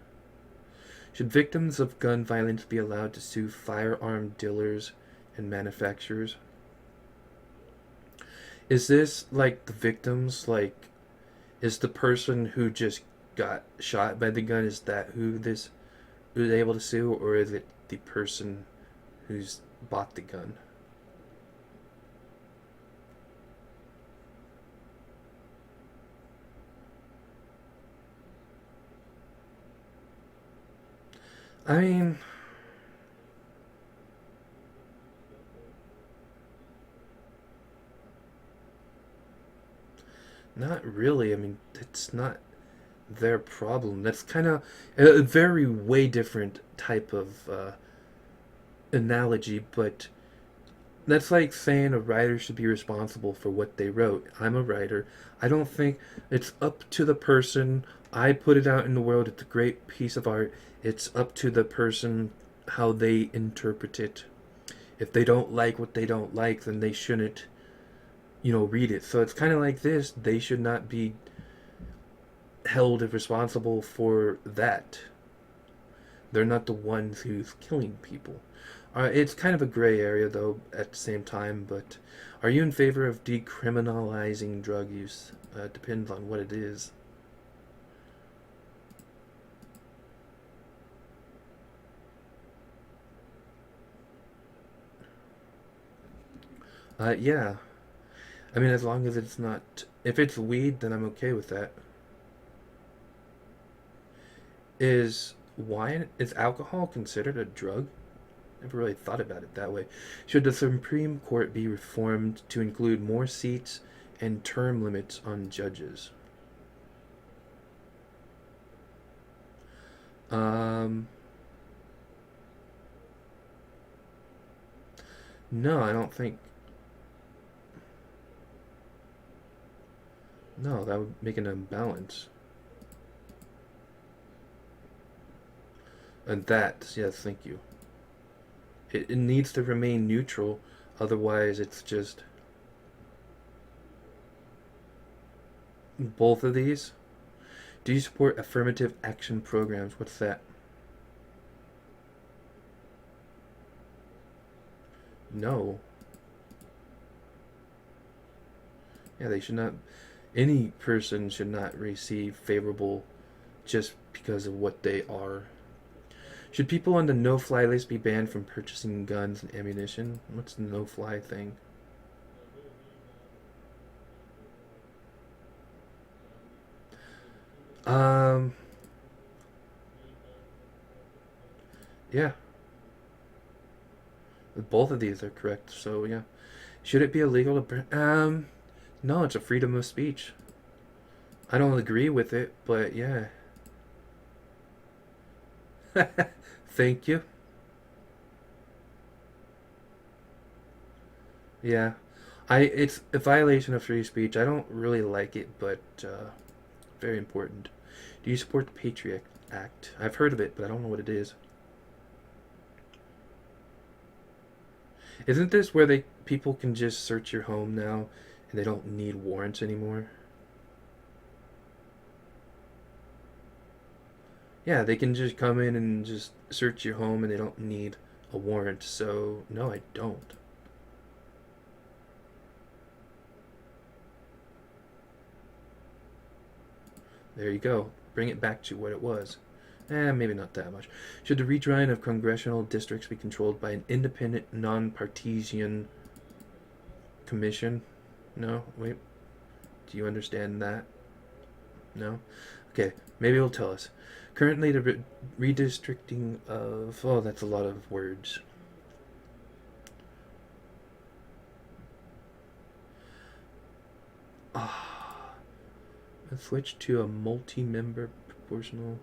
Should victims of gun violence be allowed to sue firearm dealers and manufacturers? Is this like the victims? Like, is the person who just got shot by the gun? Is that who's able to sue, or is it the person who's bought the gun? I mean, not really. I mean, it's not their problem. That's kind of a very way different type of analogy, but that's like saying a writer should be responsible for what they wrote. I'm a writer. I don't think it's up to the person. I put it out in the world. It's a great piece of art. It's up to the person how they interpret it. If they don't like what they don't like, then they shouldn't, read it. So it's kind of like this. They should not be held responsible for that. They're not the ones who's killing people. It's kind of a gray area, though, at the same time, but are you in favor of decriminalizing drug use? Depends on what it is. Yeah. I mean, as long as it's not. If it's weed, then I'm okay with that. Is alcohol considered a drug? Never really thought about it that way. Should the Supreme Court be reformed to include more seats and term limits on judges? Um, No, I don't think. No, that would make an imbalance. And that, yes, thank you. It needs to remain neutral, otherwise, it's just both of these. Do you support affirmative action programs? What's that? No. Yeah, they should not. Any person should not receive favorable just because of what they are. Should people on the no-fly list be banned from purchasing guns and ammunition? What's the no-fly thing? Um, yeah, both of these are correct. So yeah, should it be illegal to? No, it's a freedom of speech. I don't agree with it, but yeah. Thank you. Yeah, it's a violation of free speech. I don't really like it, but very important. Do you support the Patriot Act? I've heard of it, but I don't know what it is. Isn't this where they people can just search your home now, and they don't need warrants anymore? Yeah, they can just come in and just search your home, and they don't need a warrant. So no, I don't. There you go. Bring it back to what it was. Maybe not that much. Should the redrawing of congressional districts be controlled by an independent, non-partisan commission? No? Wait. Do you understand that? No? Okay, maybe it'll tell us. Currently, the redistricting of. Oh, that's a lot of words. Ah. Switch to a multi member proportional.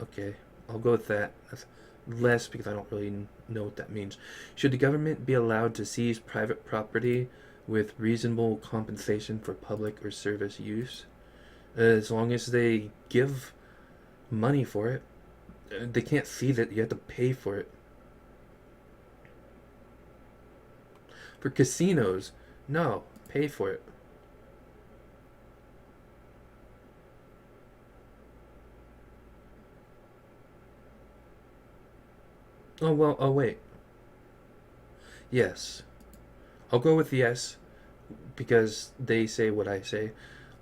Okay, I'll go with that. That's less because I don't really know what that means. Should the government be allowed to seize private property with reasonable compensation for public or service use? As long as they give money for it. They can't seize it, you have to pay for it. For casinos, no, pay for it. Oh, well, oh, wait. Yes. I'll go with yes because they say what I say.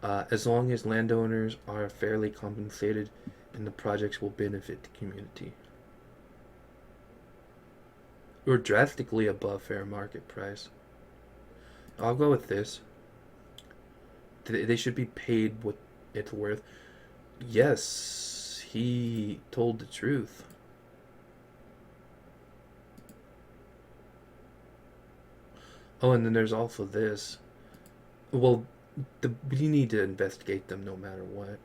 As long as landowners are fairly compensated and the projects will benefit the community. Or drastically above fair market price. I'll go with this. They should be paid what it's worth. Yes, he told the truth. Oh, and then there's also this. Well, we need to investigate them no matter what.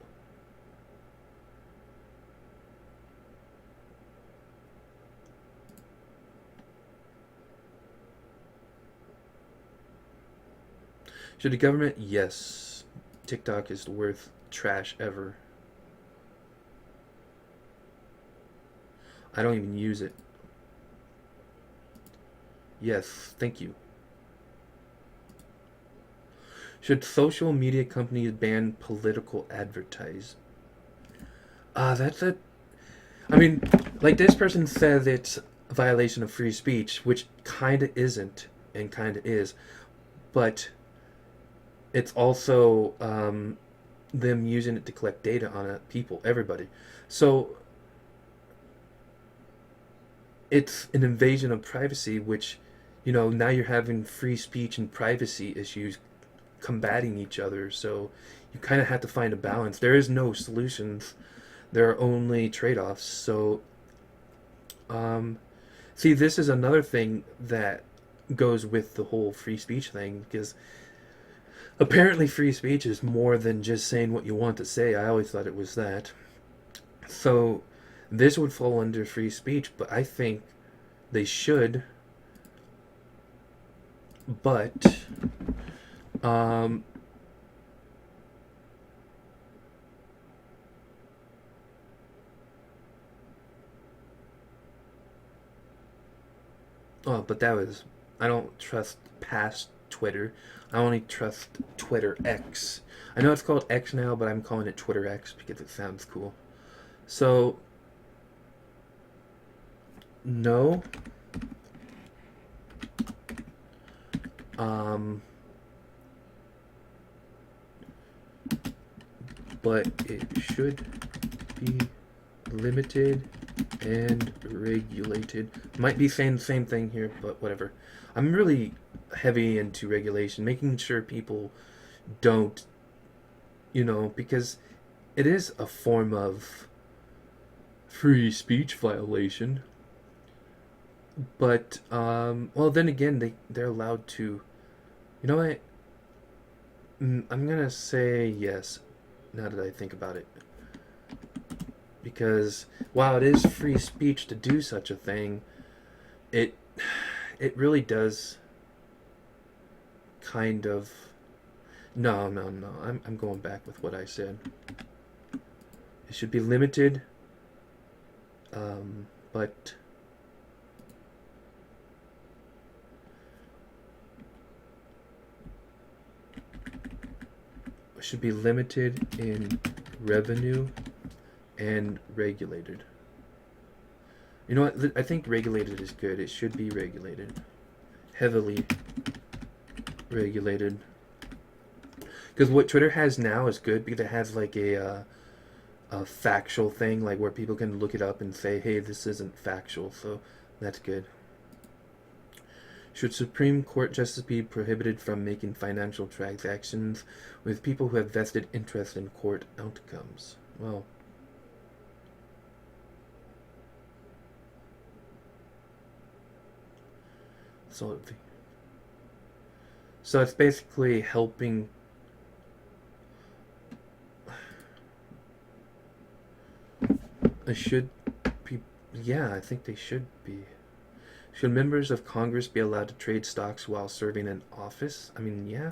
Should the government? Yes. TikTok is the worst trash ever. I don't even use it. Yes, thank you. Should social media companies ban political advertise? That's a. I mean, like this person says it's a violation of free speech, which kind of isn't and kind of is, but it's also them using it to collect data on people, everybody. So it's an invasion of privacy, which, now you're having free speech and privacy issues combating each other. So you kind of have to find a balance. There is no solutions. There are only trade-offs. So, um, see, this is another thing that goes with the whole free speech thing because Apparently, free speech is more than just saying what you want to say. I always thought it was that. So, this would fall under free speech, but I think they should. But, um, oh, but that was. I don't trust past Twitter. I only trust Twitter X. I know it's called X now, but I'm calling it Twitter X because it sounds cool. So, no. Um, but it should be limited and regulated. Might be saying the same thing here, but whatever. I'm really heavy into regulation, making sure people don't, because it is a form of free speech violation. But well, then again, they're allowed to. You know what? I'm gonna say yes. Now that I think about it, because while it is free speech to do such a thing, it it really does kind of. No, no, no. I'm going back with what I said. It should be limited, but it should be limited in revenue and regulated. You know what? I think regulated is good. It should be regulated. Heavily regulated. Because what Twitter has now is good because it has like a factual thing, like where people can look it up and say, hey, this isn't factual. So that's good. Should Supreme Court justice be prohibited from making financial transactions with people who have vested interest in court outcomes? Well, so it's basically helping. It should be. Yeah, I think they should be. Should members of Congress be allowed to trade stocks while serving in office? I mean, yeah.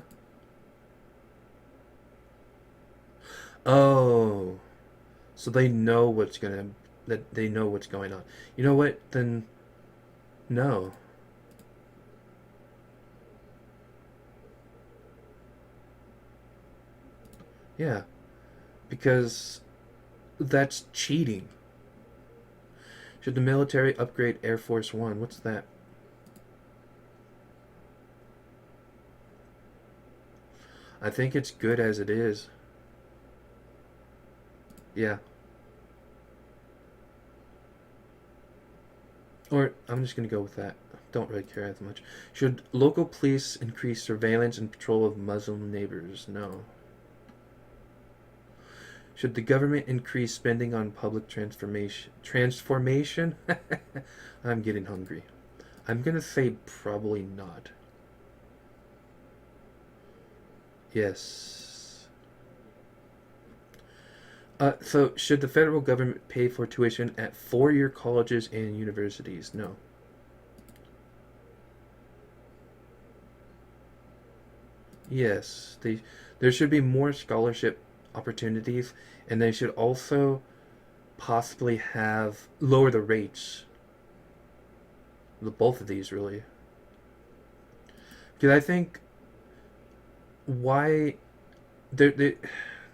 Oh, so they know that they know what's going on. You know what? Then no. Yeah, because that's cheating. Should the military upgrade Air Force One? What's that? I think it's good as it is. Yeah. Or I'm just gonna go with that. Don't really care as much. Should local police increase surveillance and patrol of Muslim neighbors? No. Should the government increase spending on public transformation? Transformation? I'm getting hungry. I'm gonna say probably not. Yes. So, should the federal government pay for tuition at four-year colleges and universities? No. Yes. There should be more scholarship opportunities, and they should also possibly have lower the rates. The both of these really, because I think why they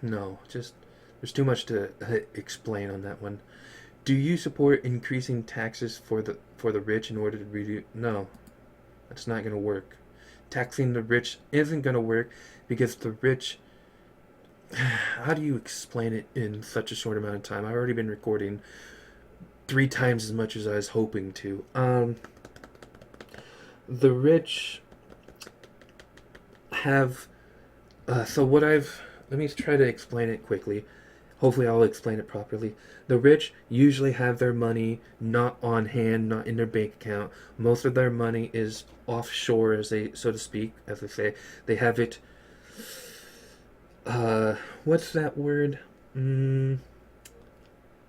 no, just there's too much to explain on that one. Do you support increasing taxes for the rich in order to reduce? No, that's not going to work. Taxing the rich isn't going to work because the rich. How do you explain it in such a short amount of time? I've already been recording three times as much as I was hoping to. The rich have. So what I've. Let me try to explain it quickly. Hopefully, I'll explain it properly. The rich usually have their money not on hand, not in their bank account. Most of their money is offshore, as they, so to speak, as they say. They have it what's that word?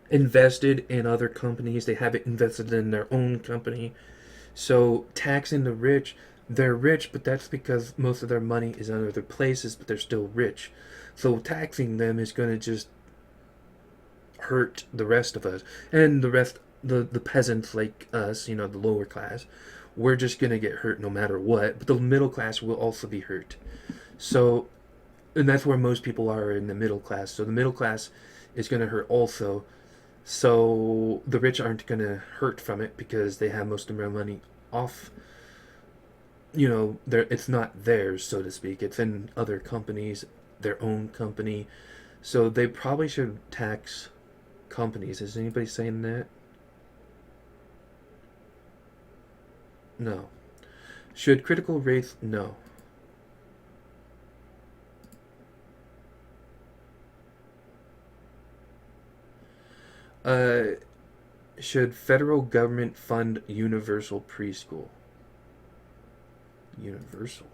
Invested in other companies. They haven't invested in their own company. So taxing the rich, they're rich, but that's because most of their money is in other places, but they're still rich. So taxing them is going to just hurt the rest of us. And the rest, the peasants like us, the lower class, we're just going to get hurt no matter what. But the middle class will also be hurt. So, and that's where most people are in the middle class. So the middle class is going to hurt also. So the rich aren't going to hurt from it because they have most of their money off. It's not theirs, so to speak. It's in other companies, their own company. So they probably should tax companies. Is anybody saying that? No. Should critical race? No. Uh, should federal government fund universal preschool? Universal.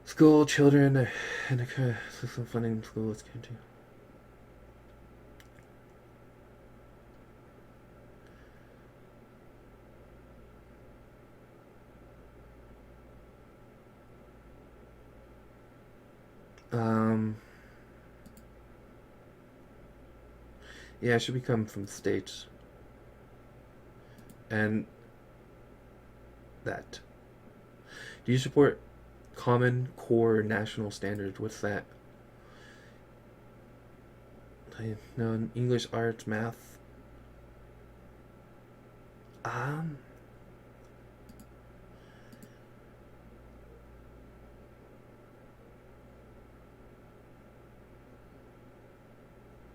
School children and the system funding schools can do. Um, yeah, it should become from states. And that. Do you support Common Core National Standards? What's that? No, English, arts, math. Um,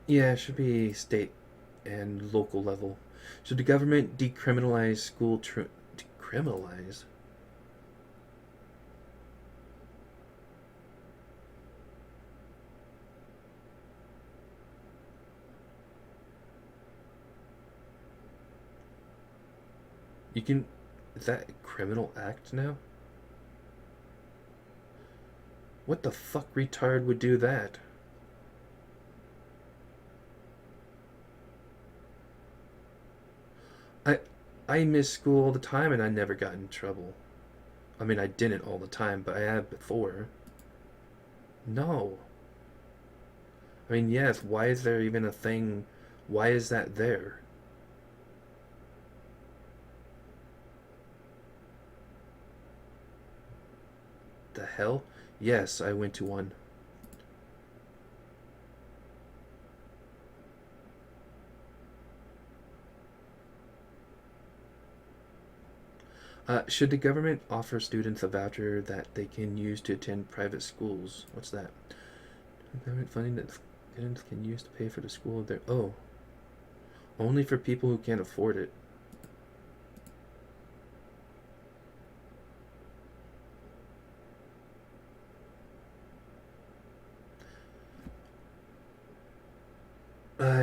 yeah, it should be state and local level. Should the government decriminalize decriminalize? You can. Is that a criminal act now? What the fuck retard would do that? I I miss school all the time and I never got in trouble. I mean, I didn't all the time, but I have before. No. I mean, yes, why is there even a thing? Why is that there? The hell? Yes, I went to one. Should the government offer students a voucher that they can use to attend private schools? What's that? Government funding that students can use to pay for the school of their. Oh, only for people who can't afford it.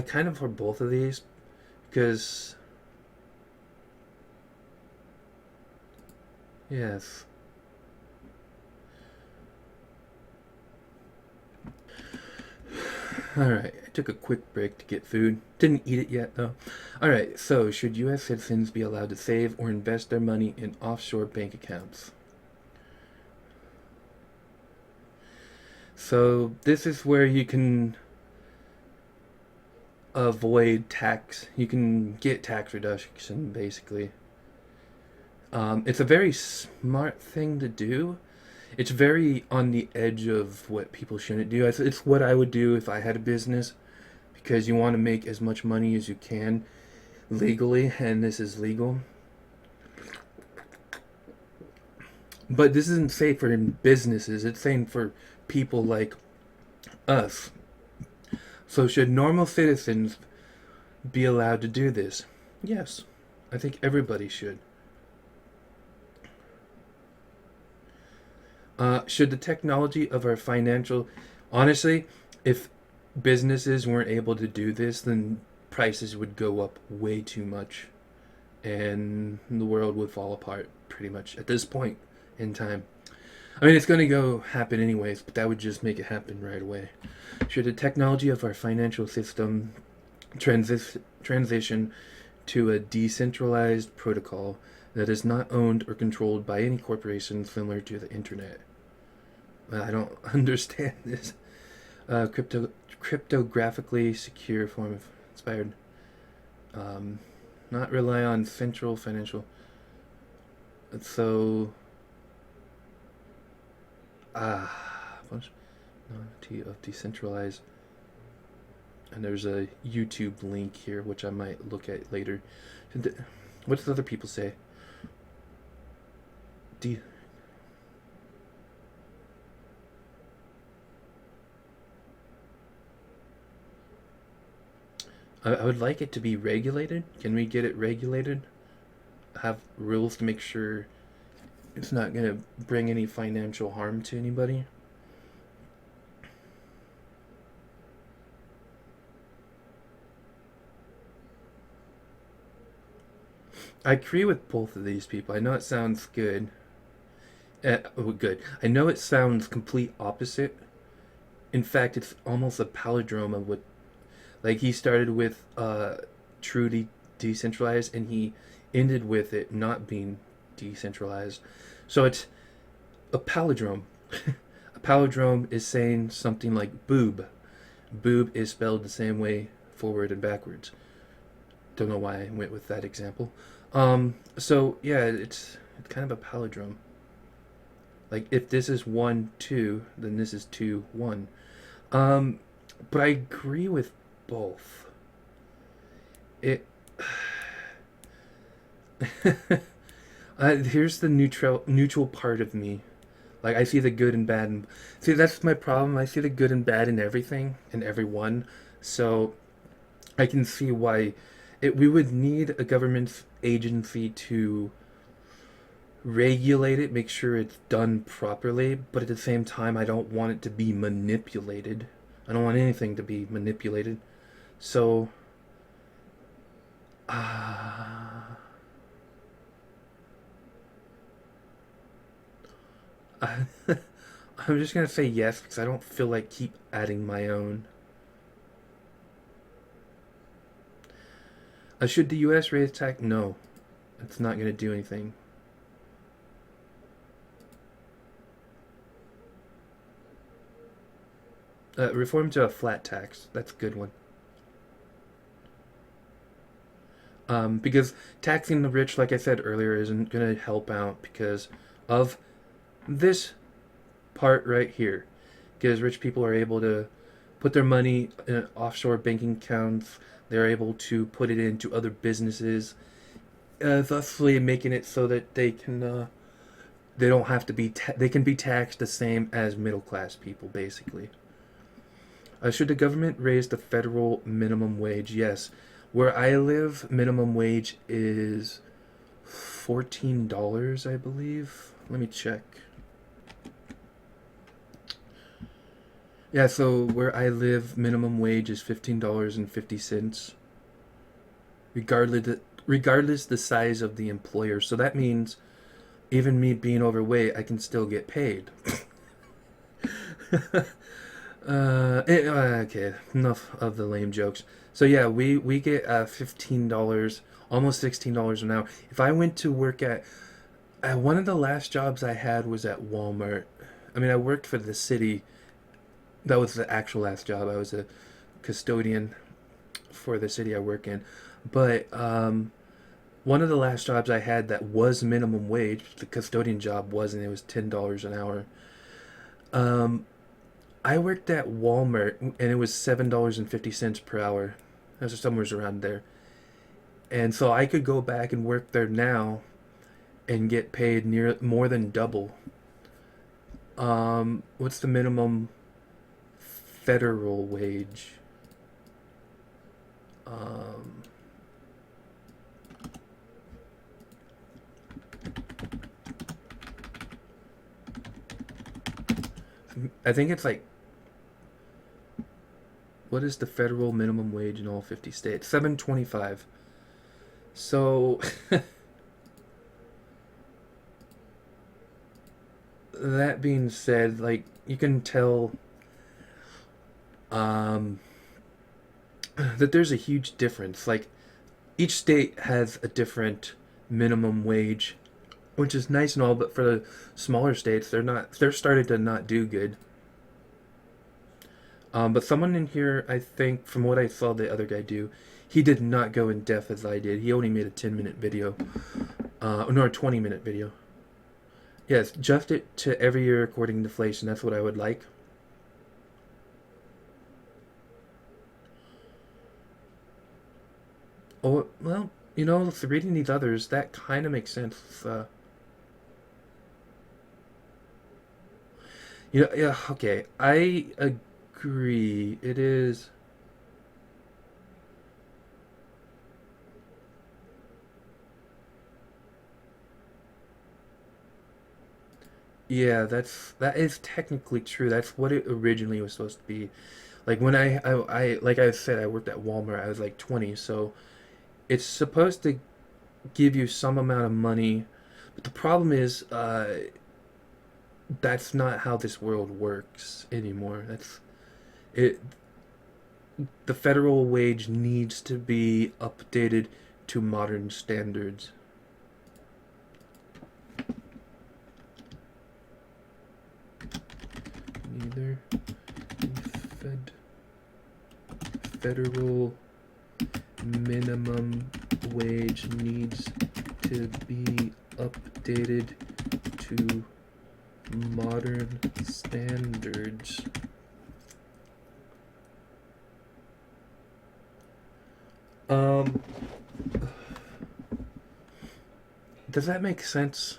Kind of for both of these, because yes. Alright, I took a quick break to get food. Didn't eat it yet, though. Alright, so should U.S. citizens be allowed to save or invest their money in offshore bank accounts? So, this is where you can avoid tax. You can get tax reduction, basically. It's a very smart thing to do. It's very on the edge of what people shouldn't do. It's what I would do if I had a business because you want to make as much money as you can legally, and this is legal. But this isn't safe for businesses, it's safe for people like us. So, should normal citizens be allowed to do this? Yes, I think everybody should. Should the technology of our financial. Honestly, if businesses weren't able to do this, then prices would go up way too much and the world would fall apart pretty much at this point in time. I mean, it's going to go happen anyways, but that would just make it happen right away. Should the technology of our financial system transition to a decentralized protocol that is not owned or controlled by any corporation similar to the internet? I don't understand this. Cryptographically secure form of inspired. Um, Not rely on central financial. So, bunch of decentralized. And there's a YouTube link here, which I might look at later. What does other people say? De- I would like it to be regulated. Can we get it regulated? Have rules to make sure it's not going to bring any financial harm to anybody? I agree with both of these people. I know it sounds good. Good. I know it sounds complete opposite. In fact, it's almost a palindrome of what. Like, he started with truly decentralized, and he ended with it not being decentralized. So it's a palindrome. A palindrome is saying something like boob. Boob is spelled the same way forward and backwards. Don't know why I went with that example. So yeah, it's kind of a palindrome. Like, if this is 1 2, then this is 2 1. Um, but I agree with both. It. Here's the neutral part of me. Like, I see the good and bad. See, that's my problem. I see the good and bad in everything and everyone. So I can see why we would need a government agency to regulate it, make sure it's done properly, but at the same time, I don't want it to be manipulated. I don't want anything to be manipulated. So, uh, I'm just gonna say yes because I don't feel like keep adding my own. Should the U.S. raise tax? No, it's not gonna do anything. Reform to a flat tax. That's a good one. Because taxing the rich, like I said earlier, isn't going to help out because of this part right here. Because rich people are able to put their money in offshore banking accounts, they're able to put it into other businesses, thusly making it so that they don't have to be they can be taxed the same as middle class people, basically. Should the government raise the federal minimum wage? Yes. Where I live, minimum wage is $14, I believe. Let me check. Yeah, so where I live, minimum wage is $15.50, regardless the size of the employer. So that means even me being overweight, I can still get paid. Okay, enough of the lame jokes. So yeah, we get $15, almost $16 an hour. If I went to work at one of the last jobs I had was at Walmart. I mean, I worked for the city. That was the actual last job. I was a custodian for the city I work in. But one of the last jobs I had that was minimum wage, the custodian job wasn't. It was $10 an hour. Um, I worked at Walmart and it was $7.50 per hour. That's somewhere around there. And so I could go back and work there now and get paid near more than double. What's the minimum federal wage? Um, I think it's like, what is the federal minimum wage in all 50 states? 7.25. So that being said, like you can tell um, that there's a huge difference. Like each state has a different minimum wage, which is nice and all, but for the smaller states, they're starting to not do good. But someone in here, I think, from what I saw the other guy do, he did not go in depth as I did. He only made a 10-minute video, no, a 20-minute video. Yes, adjust it to every year according to inflation. That's what I would like. Oh, well, reading these others, that kind of makes sense. Yeah, okay. I agree. It is. Yeah, that is technically true. That's what it originally was supposed to be. Like when like I said, I worked at Walmart. I was like 20, so it's supposed to give you some amount of money. But the problem is, that's not how this world works anymore. That's it. The federal wage needs to be updated to modern standards. Neither Fed federal minimum wage needs to be updated to modern standards. Um, does that make sense?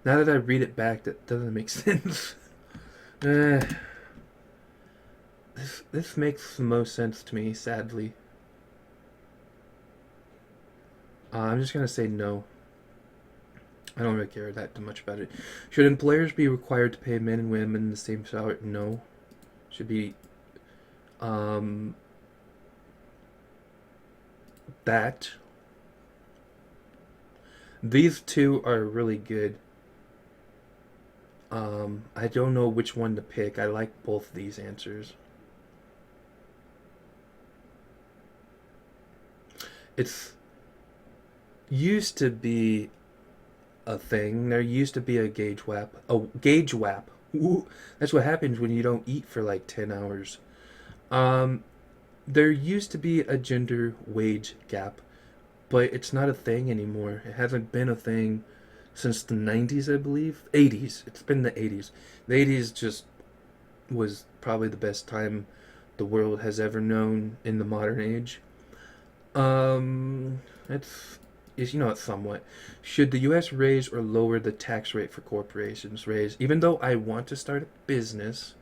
Now that I read it back, that doesn't make sense. uh, this makes the most sense to me, sadly. I'm just gonna say no. I don't really care that much about it. Should employers be required to pay men and women the same salary? No. Should be um, that. These two are really good. I don't know which one to pick. I like both these answers. It's used to be a thing. There used to be a gauge WAP. A gauge WAP. Ooh, that's what happens when you don't eat for like 10 hours. Um, there used to be a gender wage gap, but it's not a thing anymore. It hasn't been a thing since the 90s, I believe. 80s. It's been the 80s. The 80s just was probably the best time the world has ever known in the modern age. It's it's somewhat. Should the U.S. raise or lower the tax rate for corporations? Raise, even though I want to start a business.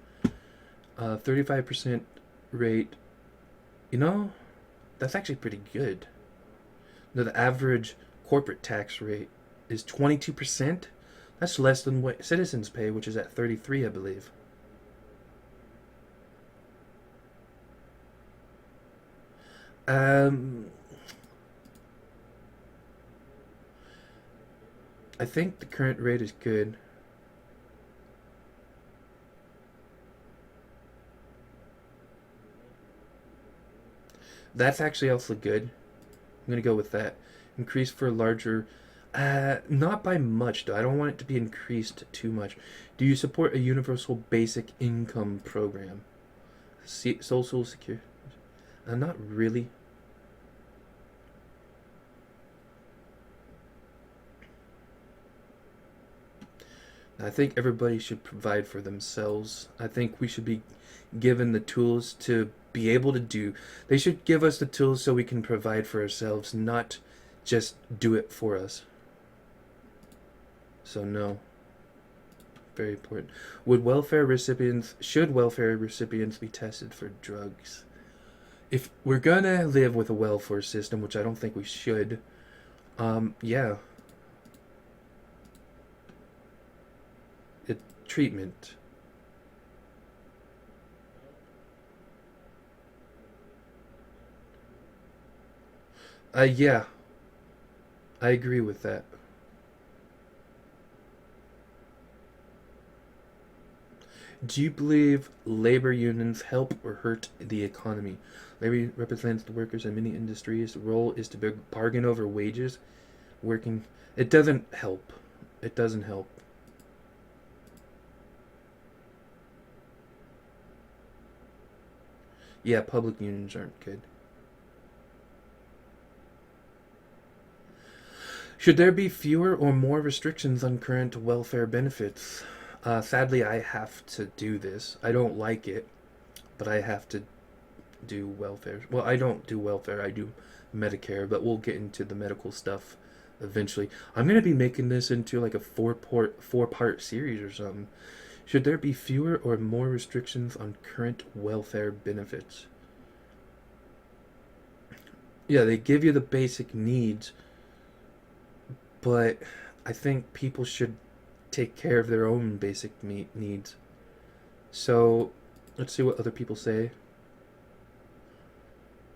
35% rate. You know, that's actually pretty good. The average corporate tax rate is 22%. That's less than what citizens pay, which is at 33, I believe. Um, I think the current rate is good. That's actually also good. I'm gonna go with that. Increase for larger. Not by much though. I don't want it to be increased too much. Do you support a universal basic income program? Social security. Not really. I think everybody should provide for themselves. I think we should be given the tools to be able to do. They should give us the tools so we can provide for ourselves, not just do it for us. So no, very important. Should welfare recipients be tested for drugs? If we're gonna live with a welfare system, which I don't think we should, yeah, it treatment. Yeah, I agree with that. Do you believe labor unions help or hurt the economy? Labor represents the workers in many industries. The role is to bargain over wages. Working, it doesn't help. It doesn't help. Yeah, public unions aren't good. Should there be fewer or more restrictions on current welfare benefits? Sadly, I have to do this. I don't like it, but I have to do welfare. Well, I don't do welfare. I do Medicare, but we'll get into the medical stuff eventually. I'm gonna be making this into like a four part series or something. Should there be fewer or more restrictions on current welfare benefits? Yeah, they give you the basic needs, but I think people should take care of their own basic needs. So, let's see what other people say.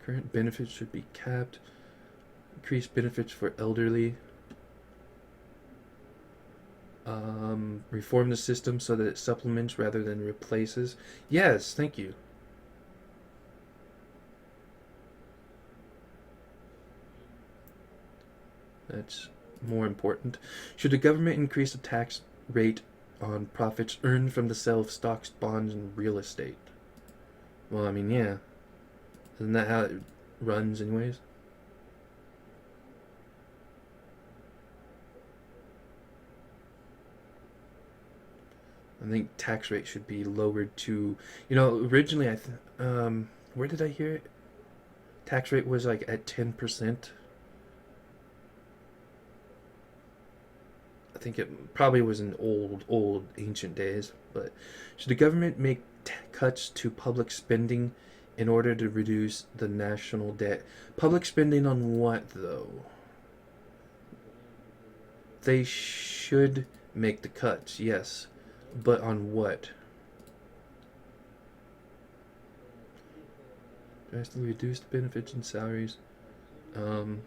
Current benefits should be capped. Increase benefits for elderly. Reform the system so that it supplements rather than replaces. Yes, thank you. That's more important. Should the government increase the tax rate on profits earned from the sale of stocks, bonds, and real estate? Well, I mean, yeah. Isn't that how it runs, anyways? I think tax rate should be lowered to, originally where did I hear it? Tax rate was like at 10%. I think it probably was in old ancient days. But should the government make cuts to public spending in order to reduce the national debt? Public spending on what, though? They should make the cuts, yes. But on what? Drastically reduce the benefits and salaries. Um,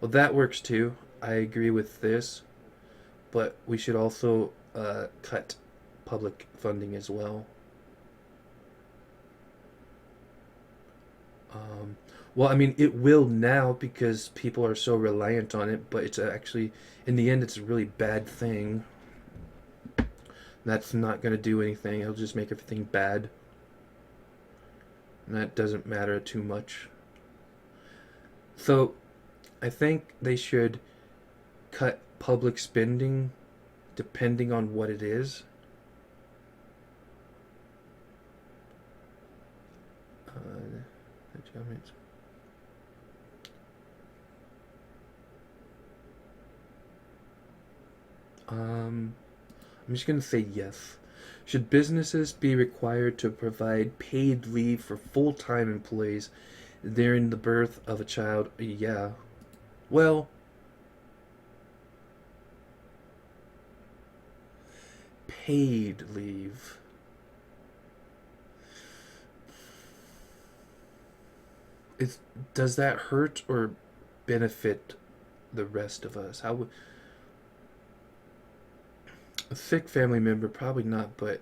well, that works too. I agree with this. But we should also cut public funding as well. Um, well, I mean, it will now because people are so reliant on it, but it's actually, in the end, it's a really bad thing. That's not going to do anything. It'll just make everything bad. And that doesn't matter too much. So, I think they should cut public spending depending on what it is. Um, I'm just going to say yes. Should businesses be required to provide paid leave for full time employees during the birth of a child? Yeah. Well, paid leave. Is, does that hurt or benefit the rest of us? How would a sick family member probably not, but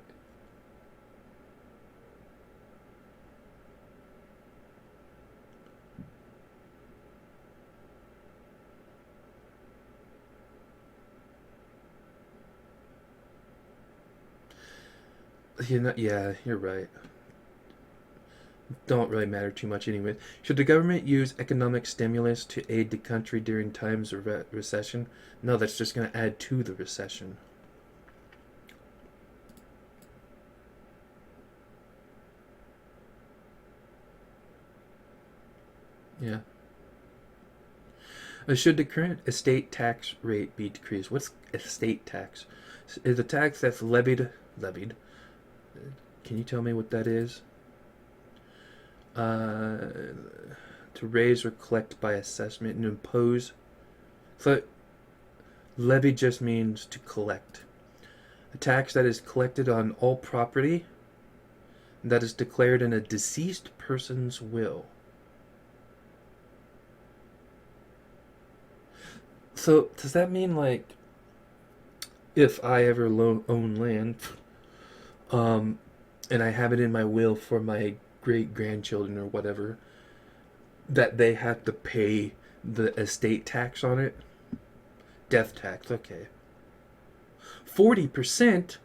yeah, you're right. Don't really matter too much anyway. Should the government use economic stimulus to aid the country during times of recession? No, that's just going to add to the recession. Yeah. Should the current estate tax rate be decreased? What's estate tax? Is a tax that's levied? Can you tell me what that is? Uh, to raise or collect by assessment and impose. So levy just means to collect. A tax that is collected on all property that is declared in a deceased person's will. So does that mean like if I ever own land, Um, and I have it in my will for my great grandchildren or whatever that they have to pay the estate tax on it. Death tax, okay. 40%?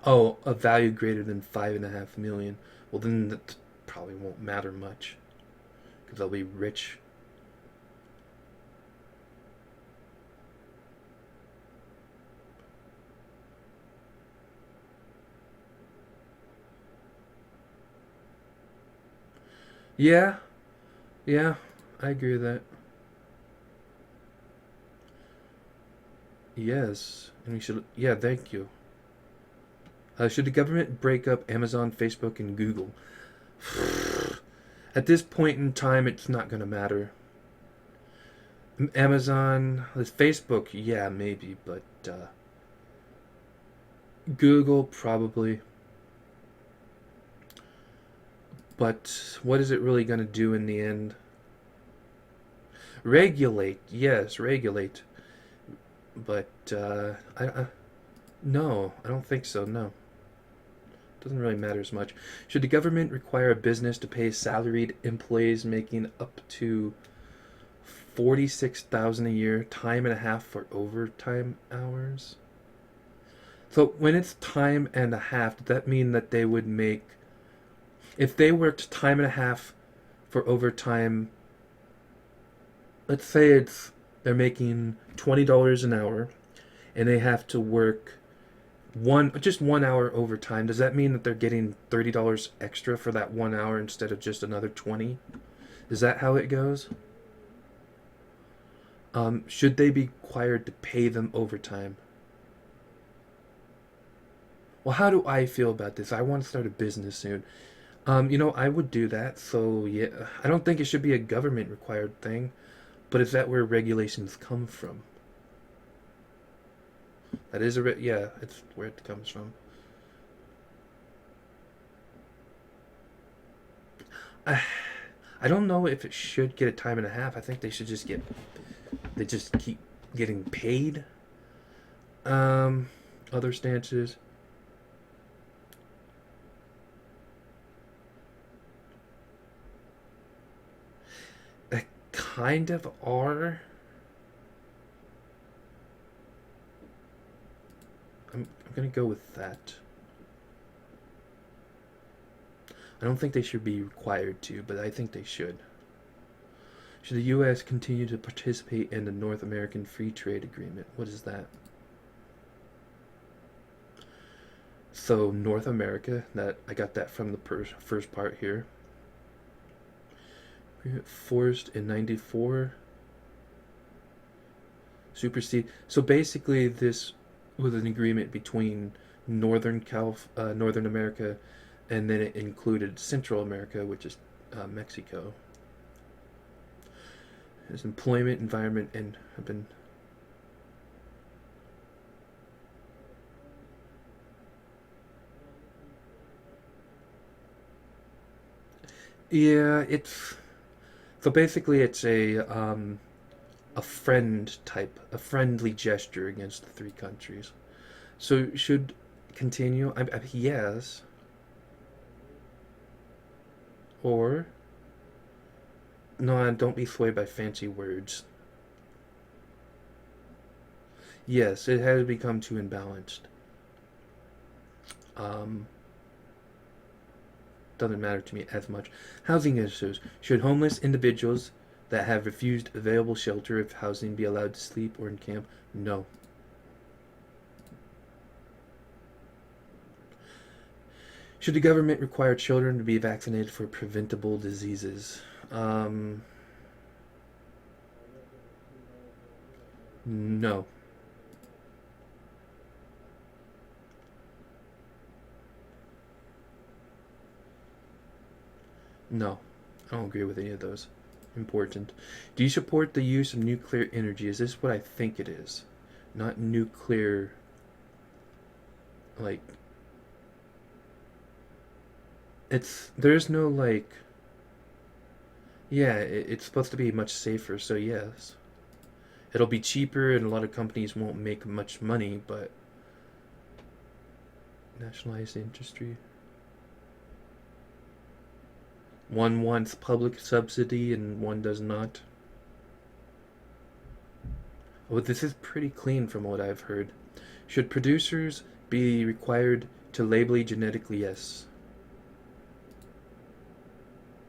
Oh, a value greater than 5.5 million. Well, then that probably won't matter much because they'll be rich. Yeah, yeah, I agree with that. Yes, and we should. Yeah, thank you. Should the government break up Amazon, Facebook, and Google? At this point in time, it's not going to matter. Amazon, Facebook, yeah, maybe, but Google probably. But what is it really going to do in the end? Regulate, yes, regulate. But no, I don't think so. No, doesn't really matter as much. Should the government require a business to pay salaried employees making up to 46,000 a year, time and a half for overtime hours? So when it's time and a half, does that mean that they would make, if they worked time and a half for overtime, let's say they're making $20 an hour and they have to work 1 hour overtime, does that mean that they're getting $30 extra for that 1 hour instead of just another 20? Is that how it goes? Should they be required to pay them overtime? Well, how do I feel about this? I want to start a business soon. I would do that. So yeah, I don't think it should be a government required thing, but is that where regulations come from? That is yeah, it's where it comes from. I, I don't know if it should get a time and a half. I think they just keep getting paid. Um, Other stances. They kind of are. I'm gonna go with that. I don't think they should be required to, but I think they should. Should the U.S. continue to participate in the North American Free Trade Agreement? What is that? So North America, that I got that from the first part here. Forced in '94, supersede. So basically, this was an agreement between Northern America, and then it included Central America, which is Mexico. There's employment, environment, and have been. Yeah, it's so basically it's a a friendly gesture against the three countries. So should continue. Yes, or no. Don't be swayed by fancy words. Yes, it has become too imbalanced. Um, doesn't matter to me as much. Housing issues. Should homeless individuals that have refused available shelter of housing be allowed to sleep or encamp? No. Should the government require children to be vaccinated for preventable diseases? Um, no. No. I don't agree with any of those. Important. Do you support the use of nuclear energy? Is this what I think it is? Not nuclear, like, there's no, like, yeah, it's supposed to be much safer, so yes. It'll be cheaper and a lot of companies won't make much money, but Nationalized industry. One wants public subsidy and one does not. Well, this is pretty clean from what I've heard. Should producers be required to label genetically? Yes.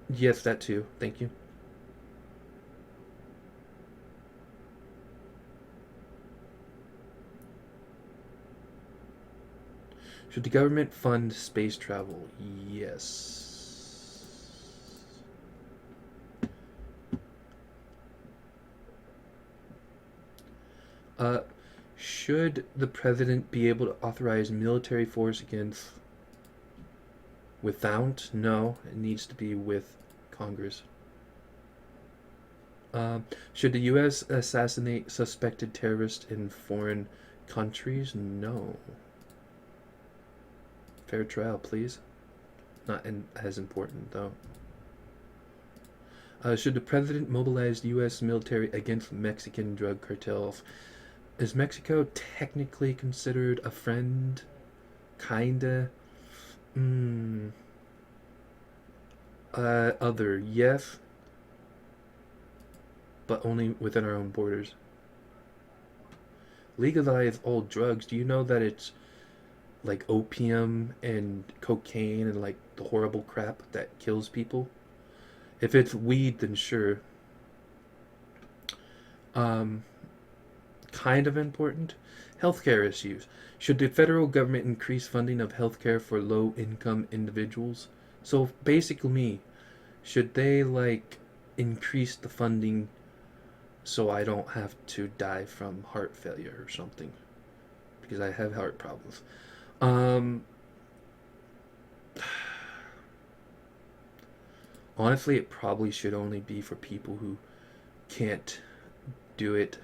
Yes, that too. Thank you. Should the government fund space travel? Yes. Uh, should the president be able to authorize military force against? Without? No, it needs to be with Congress. Should the U.S. assassinate suspected terrorists in foreign countries? No. Fair trial, please. Not as important, though. Should the president mobilize the U.S. military against Mexican drug cartels? Is Mexico technically considered a friend? Kinda. Other, yes, but only within our own borders. Legalize all drugs. Do you know that it's like opium and cocaine and like the horrible crap that kills people? If it's weed, then sure. Um, kind of important. Healthcare issues. Should the federal government increase funding of healthcare for low income individuals? So basically, should they like increase the funding so I don't have to die from heart failure or something? Because I have heart problems. Um, honestly, it probably should only be for people who can't do it.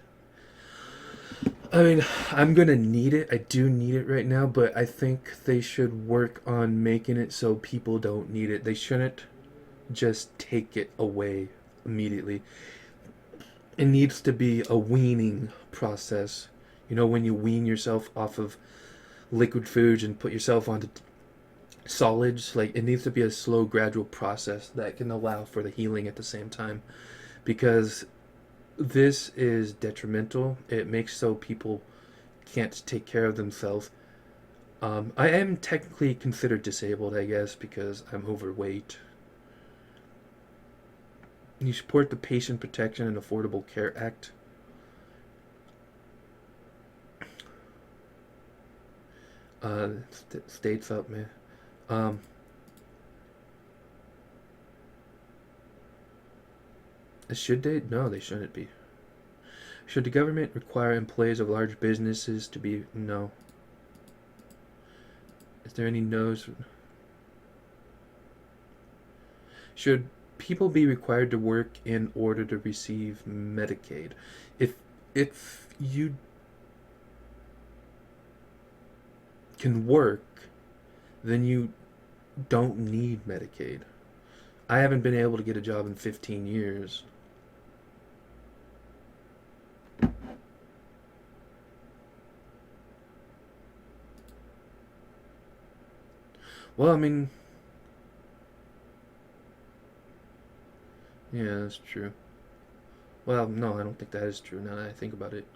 I mean, I'm gonna need it. I do need it right now, but I think they should work on making it so people don't need it. They shouldn't just take it away immediately. It needs to be a weaning process. You know, when you wean yourself off of liquid foods and put yourself onto solids, like it needs to be a slow, gradual process that can allow for the healing at the same time. Because this is detrimental. It makes so people can't take care of themselves. I am technically considered disabled, I guess, because I'm overweight. You support the Patient Protection and Affordable Care Act. States up, man. Um, should they? No, they shouldn't be. Should the government require employees of large businesses to be? No. Is there any no's? Should people be required to work in order to receive Medicaid? If you can work, then you don't need Medicaid. I haven't been able to get a job in 15 years. Well, I mean, yeah, that's true. Well, no, I don't think that is true now that I think about it.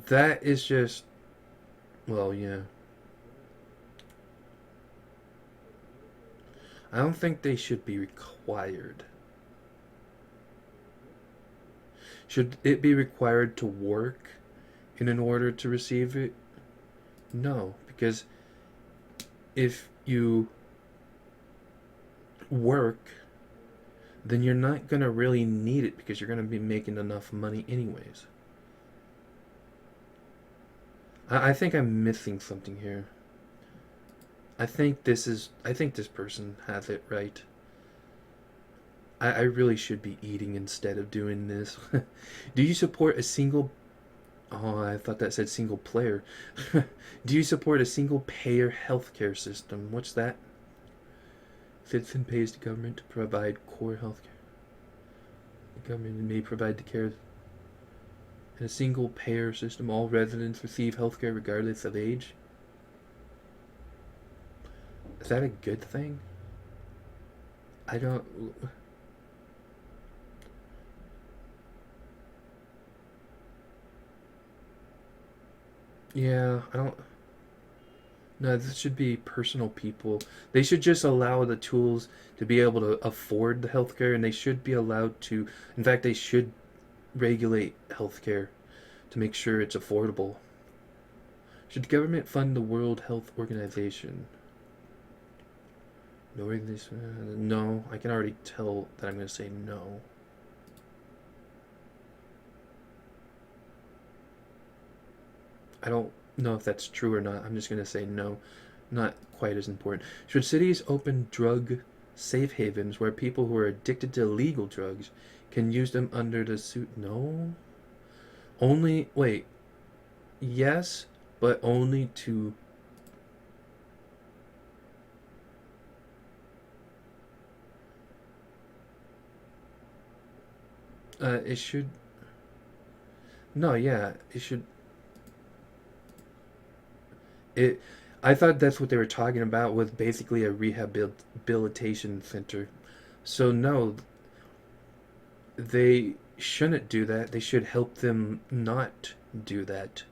That is just, well, yeah. I don't think they should be required. Should it be required to work in order to receive it? No, because if you work, then you're not going to really need it because you're going to be making enough money anyways. I think I'm missing something here. I think this person has it right. I really should be eating instead of doing this. Do you support a single... Oh, I thought that said single player. Do you support a single payer healthcare system? What's that? Citizen pays the government to provide core healthcare. The government may provide the care. In a single payer system, all residents receive healthcare regardless of age. Is that a good thing? I don't. Yeah, I don't. No, this should be personal people. They should just allow the tools to be able to afford the healthcare, and they should be allowed to. In fact, they should regulate healthcare to make sure it's affordable. Should the government fund the World Health Organization? No organization. No, I can already tell that I'm going to say no. I don't know if that's true or not. I'm just going to say no. Not quite as important. Should cities open drug safe havens where people who are addicted to illegal drugs can use them under the suit? No. Only, wait, yes, but only to. It should. No, yeah, it should. It. I thought that's what they were talking about with basically a rehabilitation center. So no, they shouldn't do that. They should help them not do that.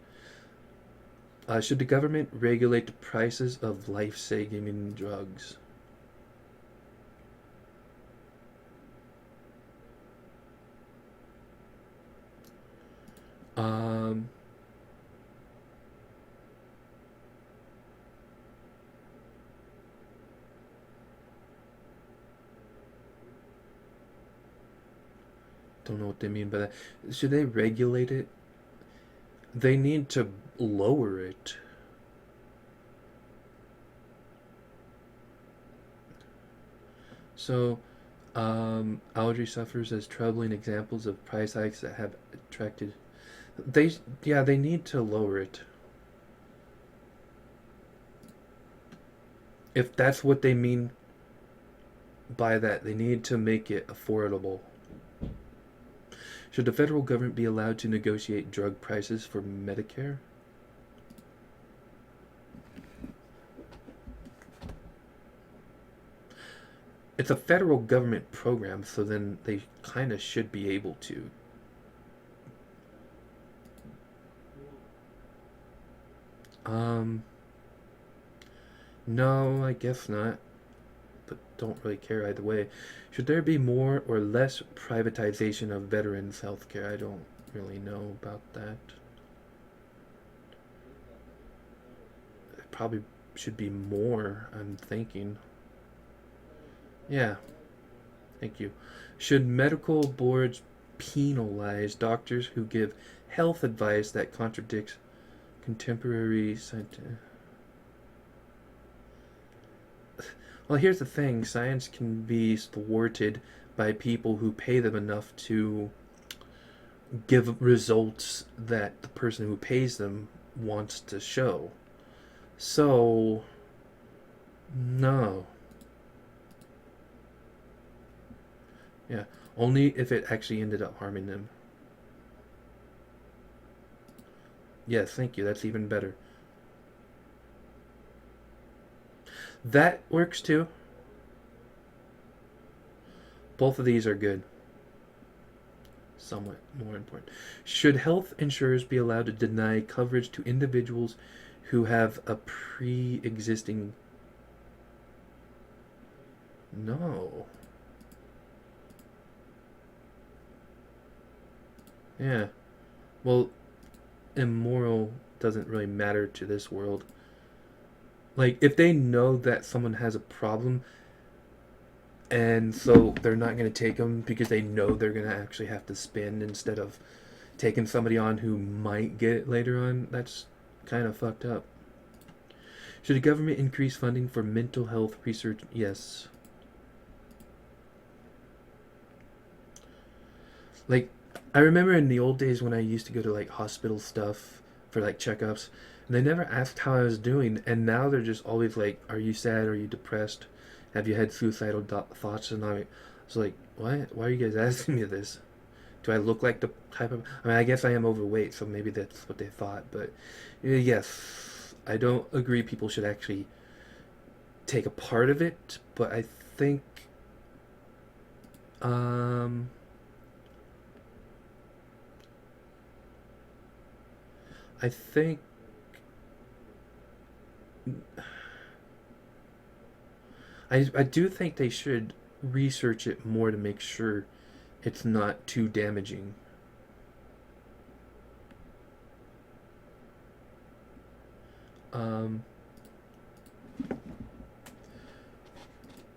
Should the government regulate the prices of life-saving drugs? Um, don't know what they mean by that. Should they regulate it? They need to lower it. So, allergy suffers as troubling examples of price hikes that have attracted. They, yeah, they need to lower it. If that's what they mean by that, they need to make it affordable. Should the federal government be allowed to negotiate drug prices for Medicare? It's a federal government program, so then they kind of should be able to. Um, no, I guess not, but don't really care either way. Should there be more or less privatization of veterans' health care? I don't really know about that. It probably should be more, I'm thinking. Yeah, thank you. Should medical boards penalize doctors who give health advice that contradicts contemporary scientific? Well, here's the thing: science can be thwarted by people who pay them enough to give results that the person who pays them wants to show. So, no. Yeah, only if it actually ended up harming them. Yes, thank you. That's even better. That works too. Both of these are good. Somewhat more important. Should health insurers be allowed to deny coverage to individuals who have a pre existing. No. Yeah. Well, immoral doesn't really matter to this world. Like, if they know that someone has a problem, and so they're not going to take them because they know they're going to actually have to spend instead of taking somebody on who might get it later on, that's kind of fucked up. Should the government increase funding for mental health research? Yes. Like, I remember in the old days when I used to go to like hospital stuff for like checkups, and they never asked how I was doing, and now they're just always like, "Are you sad? Are you depressed? Have you had suicidal thoughts?" And I was like, "What? Why are you guys asking me this?" Do I look like the type of? I mean, I guess I am overweight, so maybe that's what they thought. But yes, I don't agree. People should actually take a part of it, but think, um, I think, I do think they should research it more to make sure it's not too damaging. Um,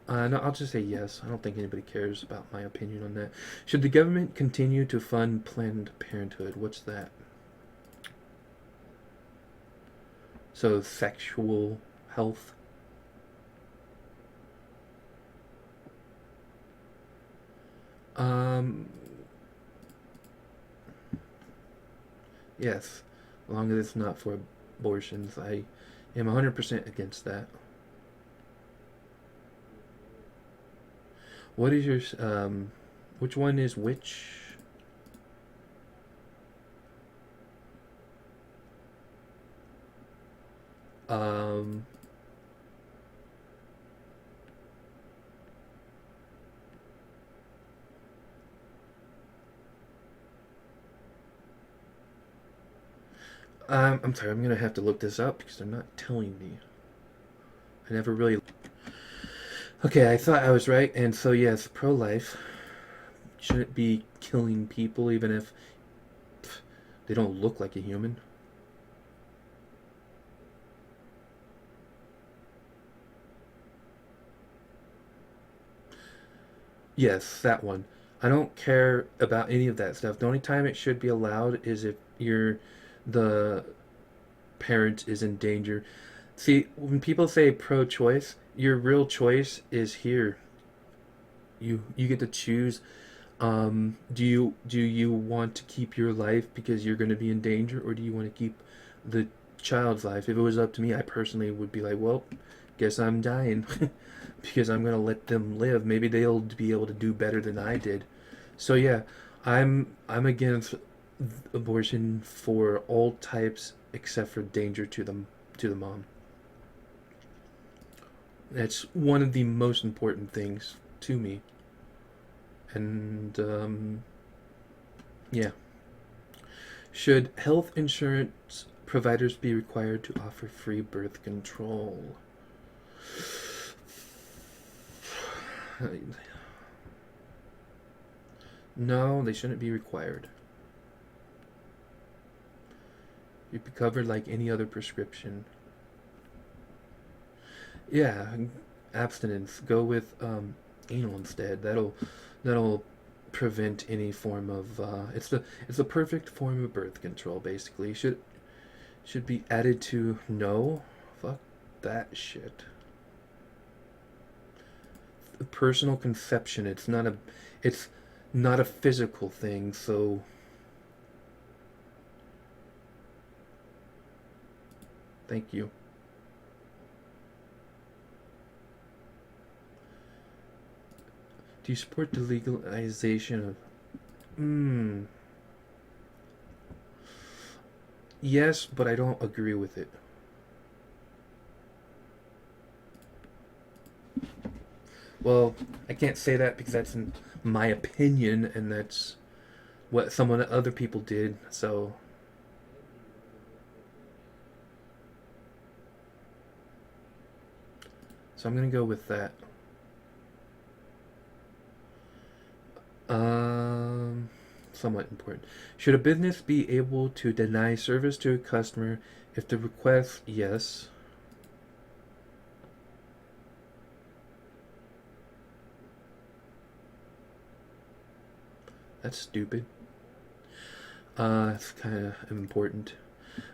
no, I'll just say yes. I don't think anybody cares about my opinion on that. Should the government continue to fund Planned Parenthood? What's that? So, sexual health. Um, yes, as long as it's not for abortions. I am 100% against that. What is your, which one is which? Um, I'm sorry, I'm gonna have to look this up because they're not telling me. I never really. Okay, I thought I was right, and so yes, pro life shouldn't be killing people even if they don't look like a human. Yes, that one. I don't care about any of that stuff. The only time it should be allowed is if the parent is in danger. See, when people say pro-choice, your real choice is here. You get to choose. Do you want to keep your life because you're going to be in danger, or do you want to keep the child's life? If it was up to me, I personally would be like, well, guess I'm dying because I'm going to let them live. Maybe they'll be able to do better than I did. So yeah, I'm against abortion for all types except for danger to the mom. That's one of the most important things to me. And yeah, should health insurance providers be required to offer free birth control? No, they shouldn't be required. You'd be covered like any other prescription. Yeah, abstinence. Go with anal instead. That'll prevent any form of it's the perfect form of birth control. Basically, should be added to no. Fuck that shit. Personal conception. It's not a physical thing. So thank you. Do you support the legalization of? Yes, but I don't agree with it. Well, I can't say that because that's in my opinion, and that's what someone other people did. So I'm gonna go with that. Um, Somewhat important. Should a business be able to deny service to a customer if the request yes? That's stupid. It's kind of important.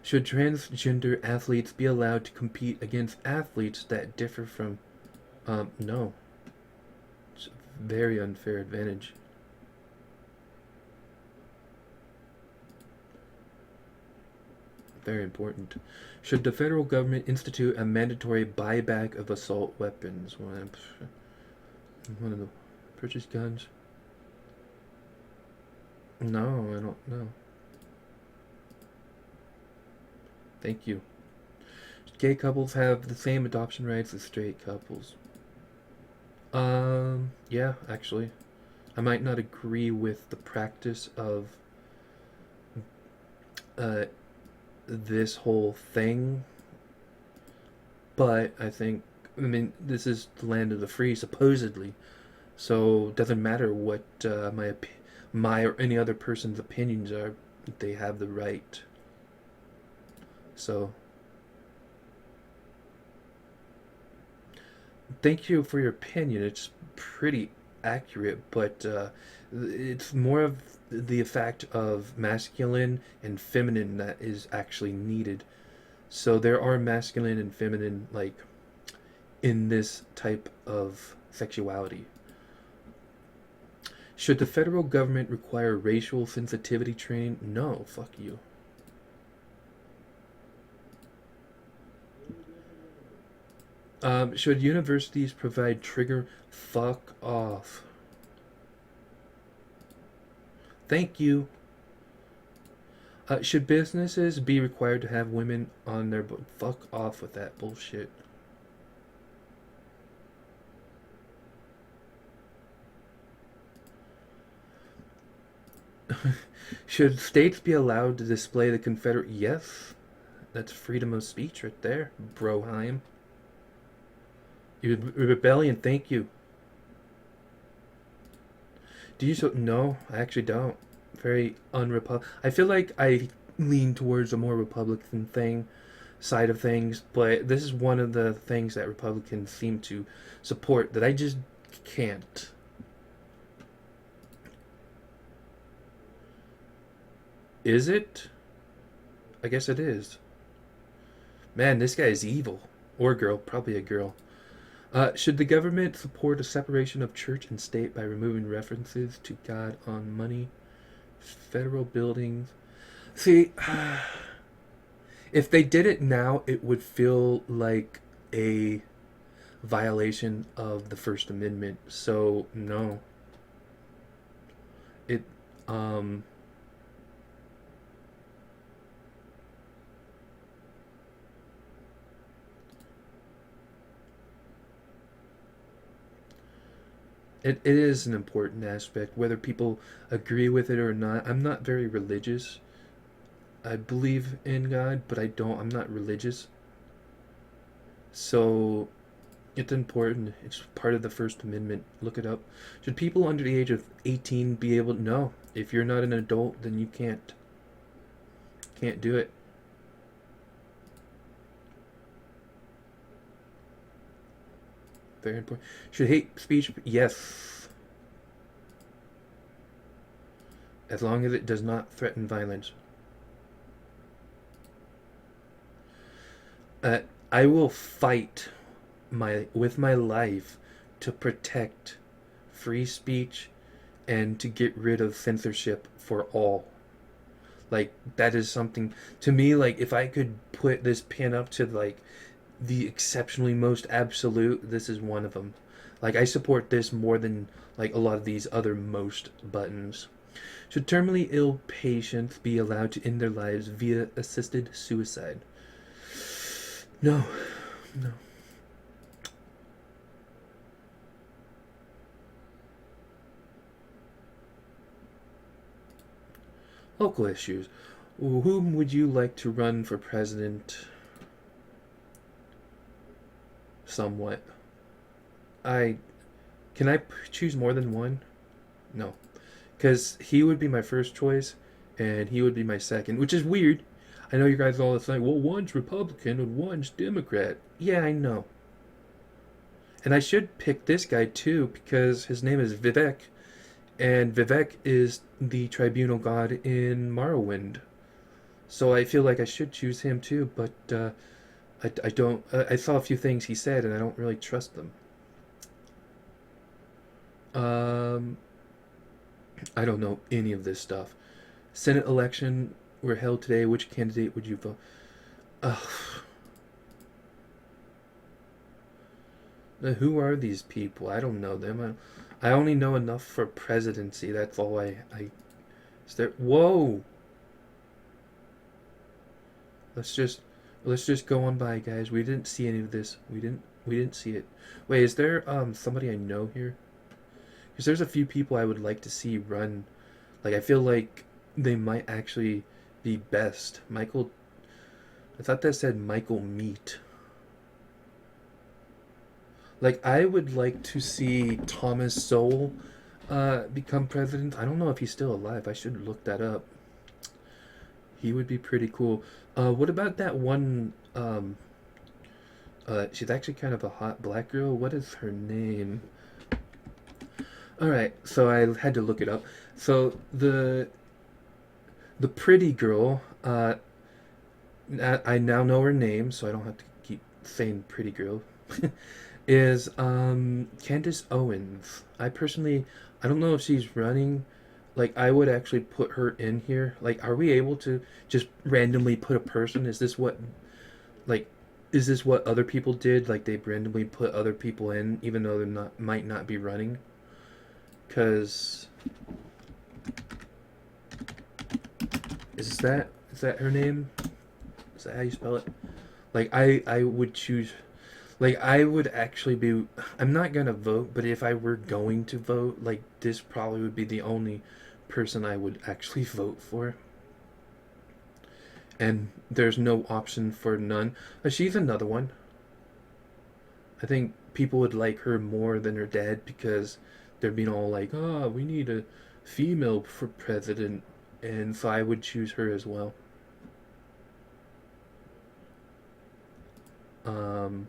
Should transgender athletes be allowed to compete against athletes that differ from? No. It's a very unfair advantage. Very important. Should the federal government institute a mandatory buyback of assault weapons? One of the purchase guns. No, I don't know. Thank you. Gay couples have the same adoption rights as straight couples. Yeah, actually. I might not agree with the practice of uh, this whole thing, but I mean, this is the land of the free, supposedly. So it doesn't matter what my or any other person's opinions are. They have the right. So thank you for your opinion. It's pretty accurate, but it's more of the effect of masculine and feminine that is actually needed. So there are masculine and feminine, like, in this type of sexuality. Should the federal government require racial sensitivity training? No, fuck you. Should universities provide trigger? Fuck off. Thank you. Should businesses be required to have women on their book? Fuck off with that bullshit. Should states be allowed to display the Confederate? Yes, that's freedom of speech right there, Broheim. Rebellion. Thank you. Do you so? No, I actually don't. Very unrepublic. I feel like I lean towards a more Republican thing side of things, but this is one of the things that Republicans seem to support that I just can't. Is it? I guess it is. Man, this guy is evil. Or girl, probably a girl. Should the government support a separation of church and state by removing references to God on money, federal buildings? See, if they did it now, it would feel like a violation of the First Amendment. So no, it um it is an important aspect, whether people agree with it or not. I'm not very religious. I believe in God, but I'm not religious. So it's important. It's part of the First Amendment. Look it up. Should people under the age of 18 be able to? No. If you're not an adult, then you can't do it. Very important. Should hate speech? Yes. As long as it does not threaten violence. Uh, I will fight with my life to protect free speech and to get rid of censorship for all. Like, that is something to me. Like, if I could put this pin up to, like, the exceptionally most absolute, this is one of them. Like, I support this more than, like, a lot of these other most buttons. Should terminally ill patients be allowed to end their lives via assisted suicide? No. No. Local issues. Whom would you like to run for president? Somewhat. I can I choose more than one? No, because he would be my first choice, and he would be my second, which is weird. I know you guys all say, well, one's Republican and one's Democrat. Yeah, I know. And I should pick this guy too because his name is Vivek, and Vivek is the tribunal god in Morrowind. So I feel like I should choose him too, but I don't. I saw a few things he said, and I don't really trust them. Um, I don't know any of this stuff. Senate election were held today. Which candidate would you vote? Ugh. Who are these people? I don't know them. I only know enough for presidency. That's all I Is there? Whoa! Let's just let's just go on by, guys. We didn't see any of this. We didn't see it. Wait, is there somebody I know here? Because there's a few people I would like to see run. Like I feel like they might actually be best. Michael. I thought that said Michael Meat. Like I would like to see Thomas Sowell become president. I don't know if he's still alive. I should look that up. He would be pretty cool. What about that one? She's actually kind of a hot black girl. What is her name? All right, so I had to look it up. So the pretty girl. I now know her name, so I don't have to keep saying pretty girl. Is Candace Owens. I don't know if she's running. Like, I would actually put her in here. Like, are we able to just randomly put a person? Like, is this what other people did? Like, they randomly put other people in, even though they might not be running? Because is that her name? Is that how you spell it? Like, I would choose. Like, I would actually be. I'm not gonna vote, but if I were going to vote, like, this probably would be the only person I would actually vote for. And there's no option for none. She's another one. I think people would like her more than her dad because they're being all like, oh, we need a female for president. And so I would choose her as well. Um,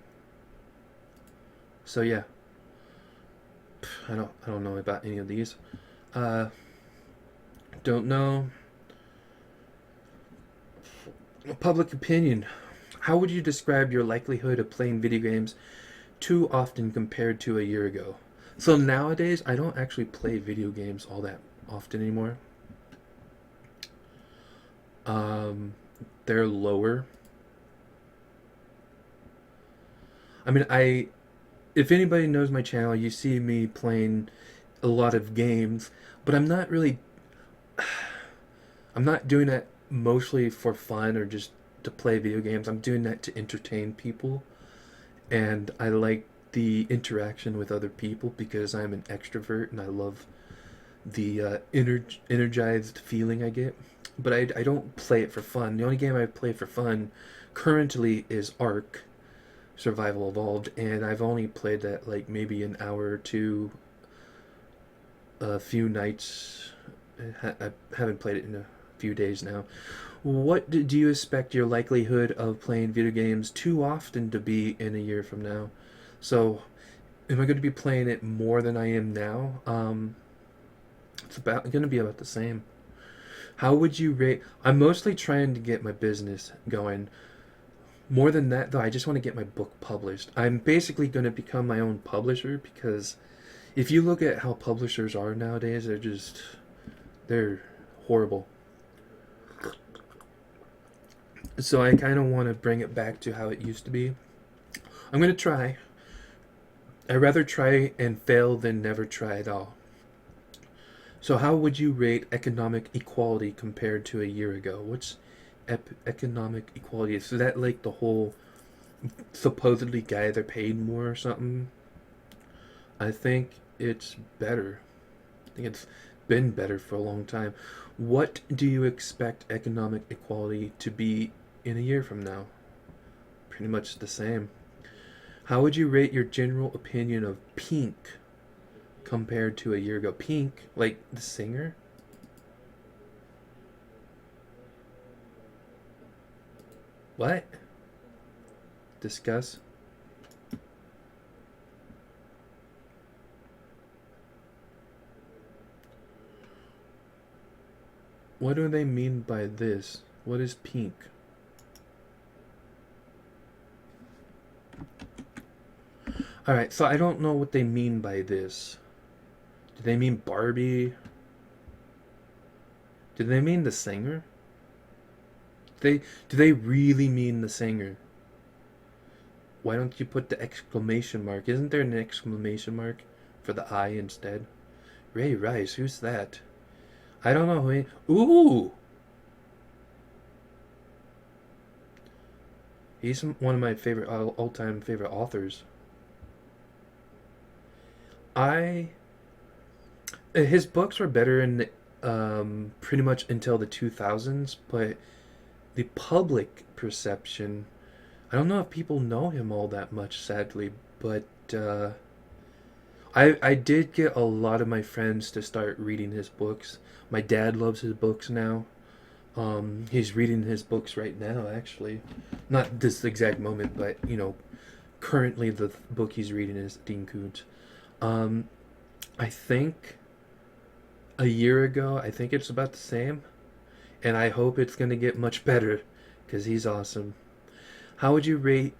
so yeah, I don't know about any of these. Uh, don't know. Public opinion. How would you describe your likelihood of playing video games too often compared to a year ago? So nowadays, I don't actually play video games all that often anymore. Um, they're lower. I mean, if anybody knows my channel, you see me playing a lot of games, but I'm not doing that mostly for fun or just to play video games. I'm doing that to entertain people, and I like the interaction with other people because I'm an extrovert and I love the energized feeling I get. But I don't play it for fun. The only game I play for fun currently is Ark Survival Evolved, and I've only played that like maybe an hour or two, a few nights. I haven't played it in a few days now. What do you expect your likelihood of playing video games too often to be in a year from now? So, am I going to be playing it more than I am now? It's going to be about the same. How would you rate? I'm mostly trying to get my business going. More than that, though, I just want to get my book published. I'm basically going to become my own publisher because if you look at how publishers are nowadays, they're horrible. So I kind of want to bring it back to how it used to be. I'm going to try. I'd rather try and fail than never try at all. So how would you rate economic equality compared to a year ago? What's economic equality? Is that like the whole supposedly guys are paid more or something? I think it's better. I think it's been better for a long time. What do you expect economic equality to be in a year from now? Pretty much the same. How would you rate your general opinion of Pink compared to a year ago? Pink, like the singer? What? Discuss. What do they mean by this? What is pink? Alright, so I don't know what they mean by this. Do they mean Barbie? Do they mean the singer? Do they really mean the singer? Why don't you put the exclamation mark? Isn't there an exclamation mark for the I instead? Ray Rice, who's that? I don't know who he. Ooh, he's one of my favorite all-time favorite authors. I his books were better in pretty much until the 2000s, but the public perception, I don't know if people know him all that much, sadly, but I did get a lot of my friends to start reading his books. My dad loves his books now. He's reading his books right now, actually. Not this exact moment, but currently the book he's reading is Dean Koontz. Um, I think a year ago, I think it's about the same, and I hope it's gonna get much better, because he's awesome. How would you rate?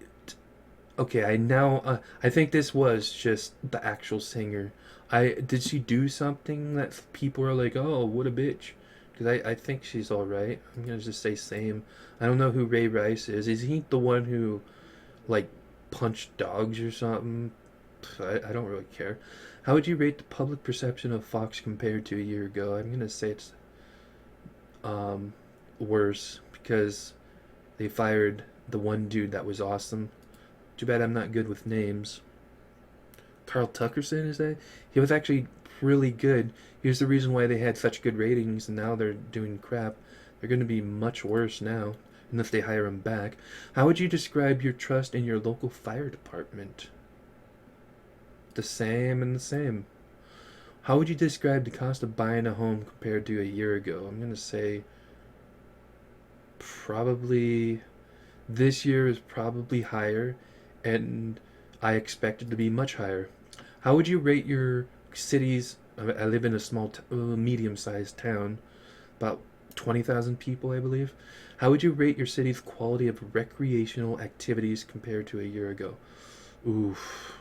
Okay, I think this was just the actual singer. I did she do something that people are like, oh, what a bitch? Because I think she's all right. I'm gonna just say same. I don't know who Ray Rice is. Is he the one who like punched dogs or something? I don't really care. How would you rate the public perception of Fox compared to a year ago? I'm gonna say it's um, worse because they fired the one dude that was awesome. Too bad I'm not good with names. Carl Tuckerson, is that? He was actually really good. He was the reason why they had such good ratings, and now they're doing crap. They're going to be much worse now, unless they hire him back. How would you describe your trust in your local fire department? The same and the same. How would you describe the cost of buying a home compared to a year ago? I'm going to say probably this year is probably higher, and I expect it to be much higher. How would you rate your cities? I live in a medium-sized town, about 20,000 people, I believe. How would you rate your city's quality of recreational activities compared to a year ago? Oof.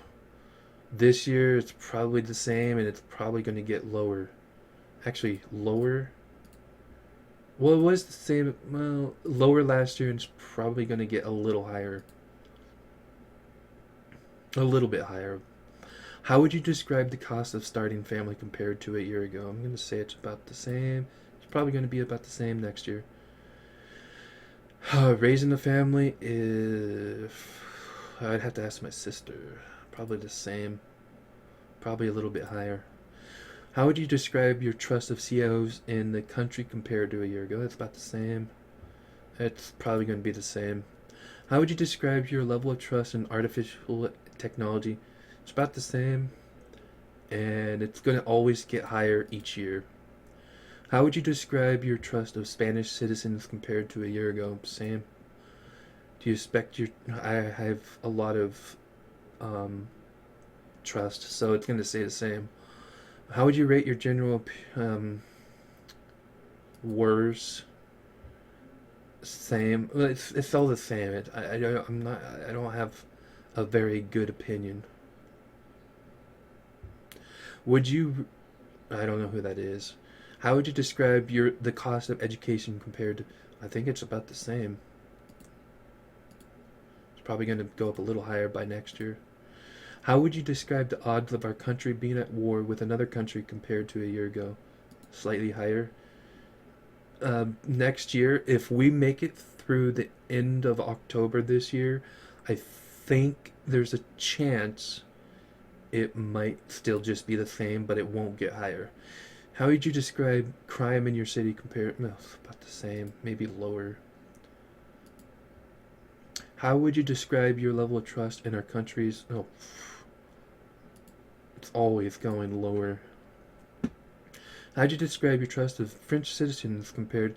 This year it's probably the same, and it's probably going to get lower. Actually, lower. Well, it was the same. Well, lower last year, and it's probably going to get a little higher. A little bit higher. How would you describe the cost of starting family compared to a year ago? I'm going to say it's about the same. It's probably going to be about the same next year. Raising a family is. I'd have to ask my sister. Probably the same. Probably a little bit higher. How would you describe your trust of CEOs in the country compared to a year ago? It's about the same. It's probably going to be the same. How would you describe your level of trust in artificial technology? It's about the same, and it's going to always get higher each year. How would you describe your trust of Spanish citizens compared to a year ago? Same. Do you expect your? I have a lot of um, trust, so it's going to say the same. How would you rate your general worse? Same. Well, it's all the same. I don't have a very good opinion. Would you? I don't know who that is. How would you describe the cost of education compared to? I think it's about the same. It's probably going to go up a little higher by next year. How would you describe the odds of our country being at war with another country compared to a year ago? Slightly higher. Next year, if we make it through the end of October this year, I think there's a chance it might still just be the same, but it won't get higher. How would you describe crime in your city compared? No, about the same, maybe lower. How would you describe your level of trust in our countries? Oh, it's always going lower. How'd you describe your trust of French citizens compared?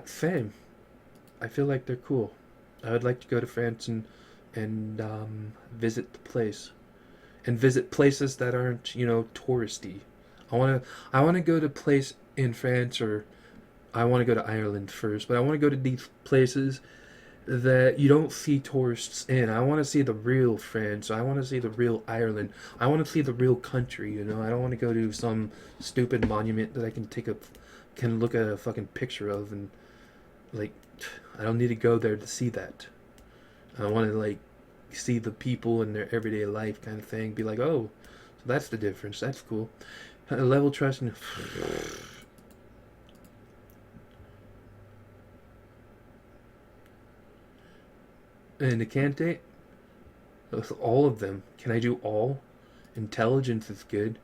Same. I feel like they're cool. I would like to go to France and visit the place, and visit places that aren't touristy. I wanna go to a place in France, or I want to go to Ireland first, but I want to go to these places that you don't see tourists in. I want to see the real France. I want to see the real Ireland. I want to see the real country. I don't want to go to some stupid monument that I can look at a fucking picture of, and like I don't need to go there to see that. I want to like see the people in their everyday life kind of thing. Be like, oh, so that's the difference. That's cool. Level trust and And decantate? With all of them. Can I do all? Intelligence is good.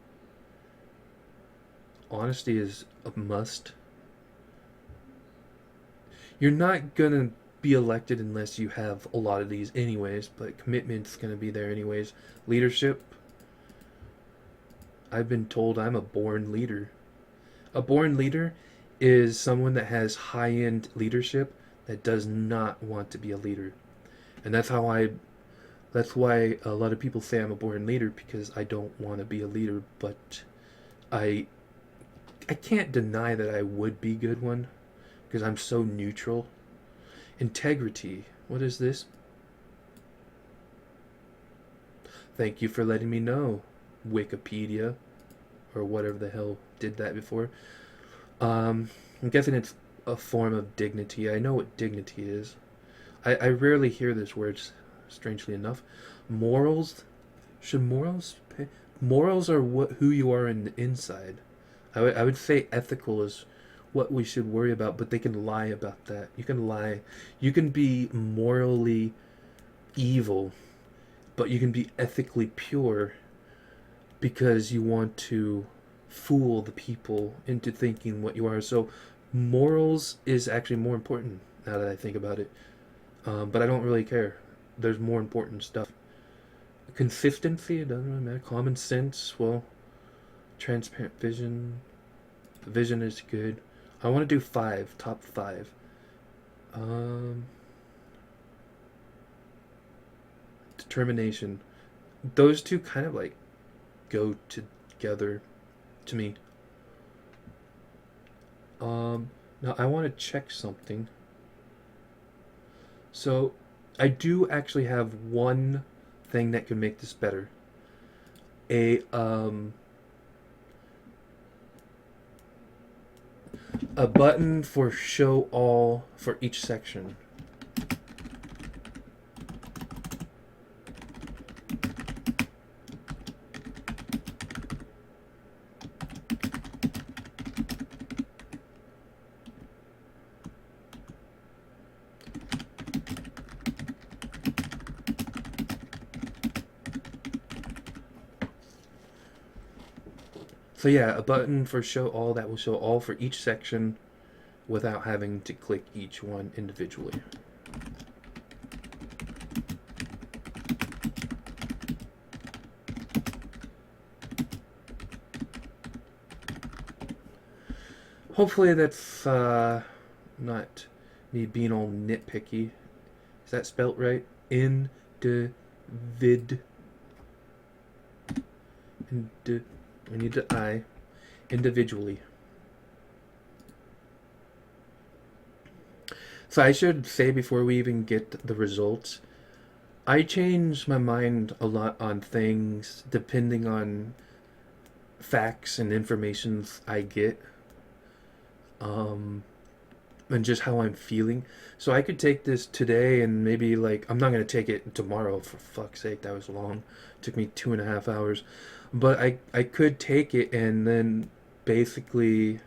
Honesty is a must. You're not gonna be elected unless you have a lot of these anyways, but commitment's gonna be there anyways. Leadership. I've been told I'm a born leader. A born leader is someone that has high-end leadership that does not want to be a leader. And that's why a lot of people say I'm a born leader, because I don't want to be a leader, but I I can't deny that I would be good one because I'm so neutral. Integrity. What is this? Thank you for letting me know, Wikipedia, or whatever the hell did that before. I'm guessing it's a form of dignity. I know what dignity is. I rarely hear this word, strangely enough. Morals? Should morals pay? Morals are who you are in the inside. I would say ethical is what we should worry about, but they can lie about that. You can lie. You can be morally evil, but you can be ethically pure because you want to fool the people into thinking what you are. So morals is actually more important now that I think about it. But I don't really care. There's more important stuff. Consistency, it doesn't really matter. Common sense, well, transparent vision. Vision is good. I want to do top five. Determination. Those two kind of like go together to me. Now I want to check something. So I do actually have one thing that can make this better. A button for show all for each section. So yeah, a button for show all that will show all for each section without having to click each one individually. Hopefully that's not me being all nitpicky. Is that spelt right? Individ. I need the I. Individually. So I should say before we even get the results, I change my mind a lot on things depending on facts and informations I get. And just how I'm feeling. So I could take this today and maybe like I'm not gonna take it tomorrow, for fuck's sake, that was long. It took me 2.5 hours. But I could take it and then basically,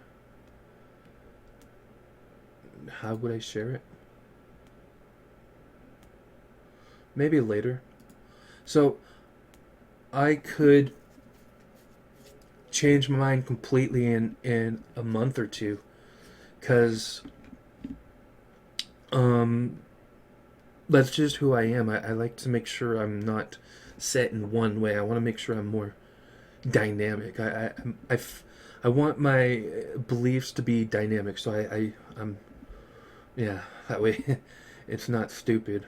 how would I share it? Maybe later. So I could change my mind completely in a month or two, because that's just who I am. I like to make sure I'm not set in one way. I want to make sure I'm more dynamic. I want my beliefs to be dynamic, so I'm yeah, that way it's not stupid.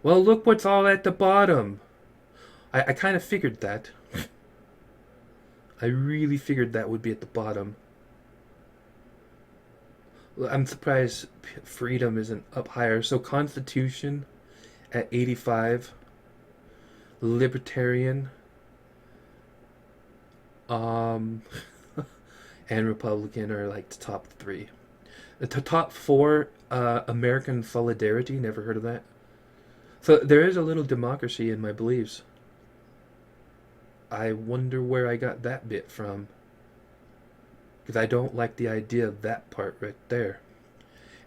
Well, look what's all at the bottom. I kind of figured that. I really figured that would be at the bottom. I'm surprised freedom isn't up higher. So Constitution at 85, Libertarian, and Republican are like the top three. The top four, American Solidarity. Never heard of that. So there is a little democracy in my beliefs. I wonder where I got that bit from, because I don't like the idea of that part right there.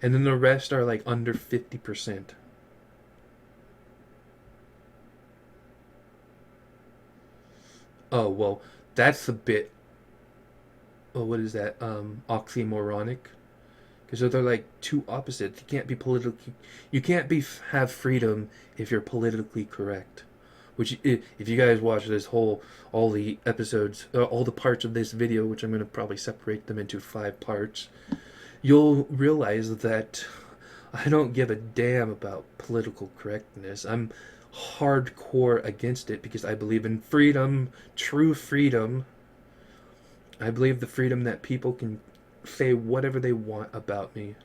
And then the rest are like under 50%. Oh well, that's a bit. Oh, what is that? Oxymoronic. Because they're like two opposites. You can't be politically. You can't be have freedom if you're politically correct. Which, if you guys watch this whole, all the episodes, all the parts of this video, which I'm going to probably separate them into 5 parts, you'll realize that I don't give a damn about political correctness. I'm hardcore against it because I believe in freedom, true freedom. I believe the freedom that people can say whatever they want about me.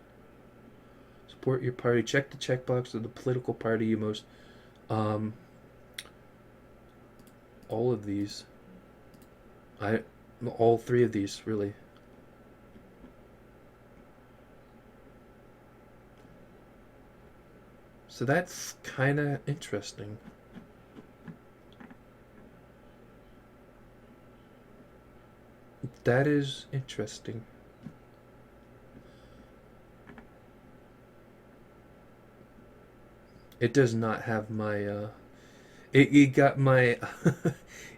Support your party. Check the checkbox of the political party you most. Um, all of these. I, all 3 of these really. So that's kind of interesting. That is interesting. It does not have my it got my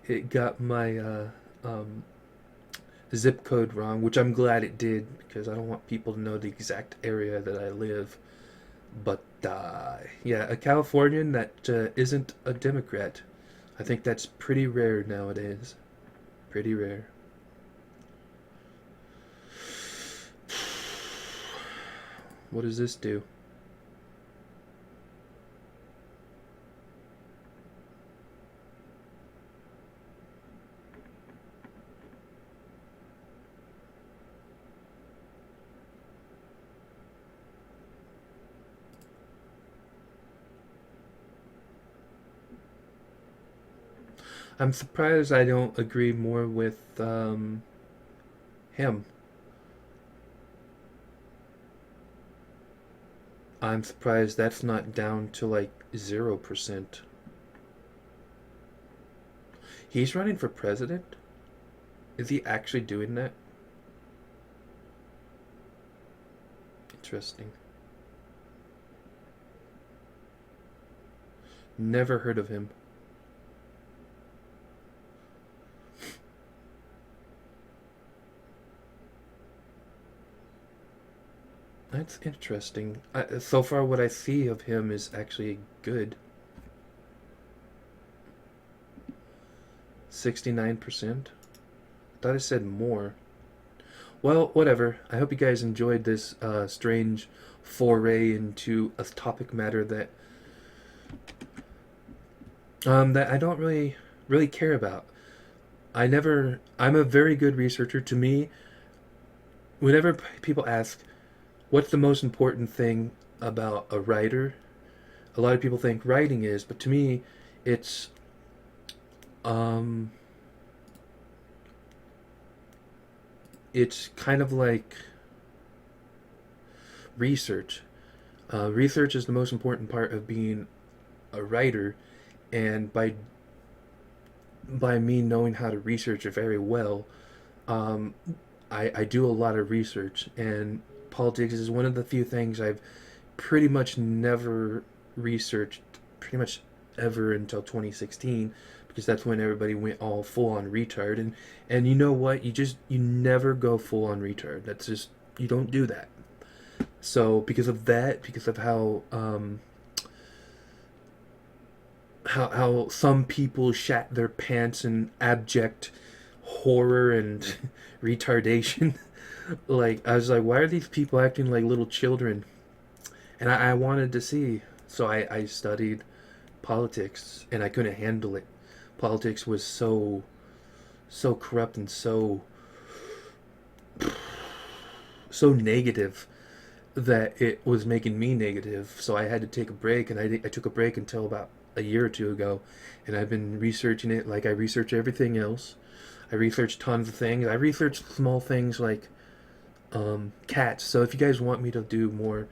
it got my zip code wrong, which I'm glad it did because I don't want people to know the exact area that I live. But yeah, a Californian that isn't a Democrat. I think that's pretty rare nowadays. Pretty rare. What does this do? I'm surprised I don't agree more with him. I'm surprised that's not down to like 0%. He's running for president? Is he actually doing that? Interesting. Never heard of him. That's interesting. So far, what I see of him is actually good. 69%? I thought I said more. Well, whatever. I hope you guys enjoyed this strange foray into a topic matter that I don't really care about. I'm a very good researcher. To me, whenever people ask, what's the most important thing about a writer? A lot of people think writing is, but to me, it's um, it's kind of like research. Research is the most important part of being a writer, and by me knowing how to research it very well, um, I do a lot of research, and politics is one of the few things I've pretty much never researched, pretty much ever until 2016, because that's when everybody went all full on retard. And you know what? You never go full on retard. That's just, you don't do that. So because of that, because of how some people shat their pants in abject horror and retardation. Like, I was like, why are these people acting like little children? And I wanted to see, so I studied politics, and I couldn't handle it. Politics was so corrupt and so negative that it was making me negative. So I had to take a break, and I took a break until about a year or two ago, and I've been researching it like I research everything else. I researched tons of things. I researched small things like cats. So if you guys want me to do more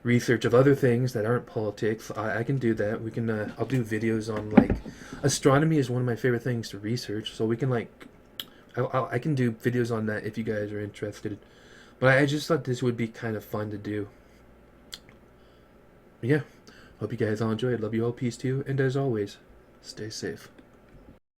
research of other things that aren't politics, I can do that. We can. I'll do videos on like astronomy is one of my favorite things to research. So we can like, I can do videos on that if you guys are interested. But I just thought this would be kind of fun to do. Yeah. Hope you guys all enjoyed. Love you all. Peace to you. And as always, stay safe.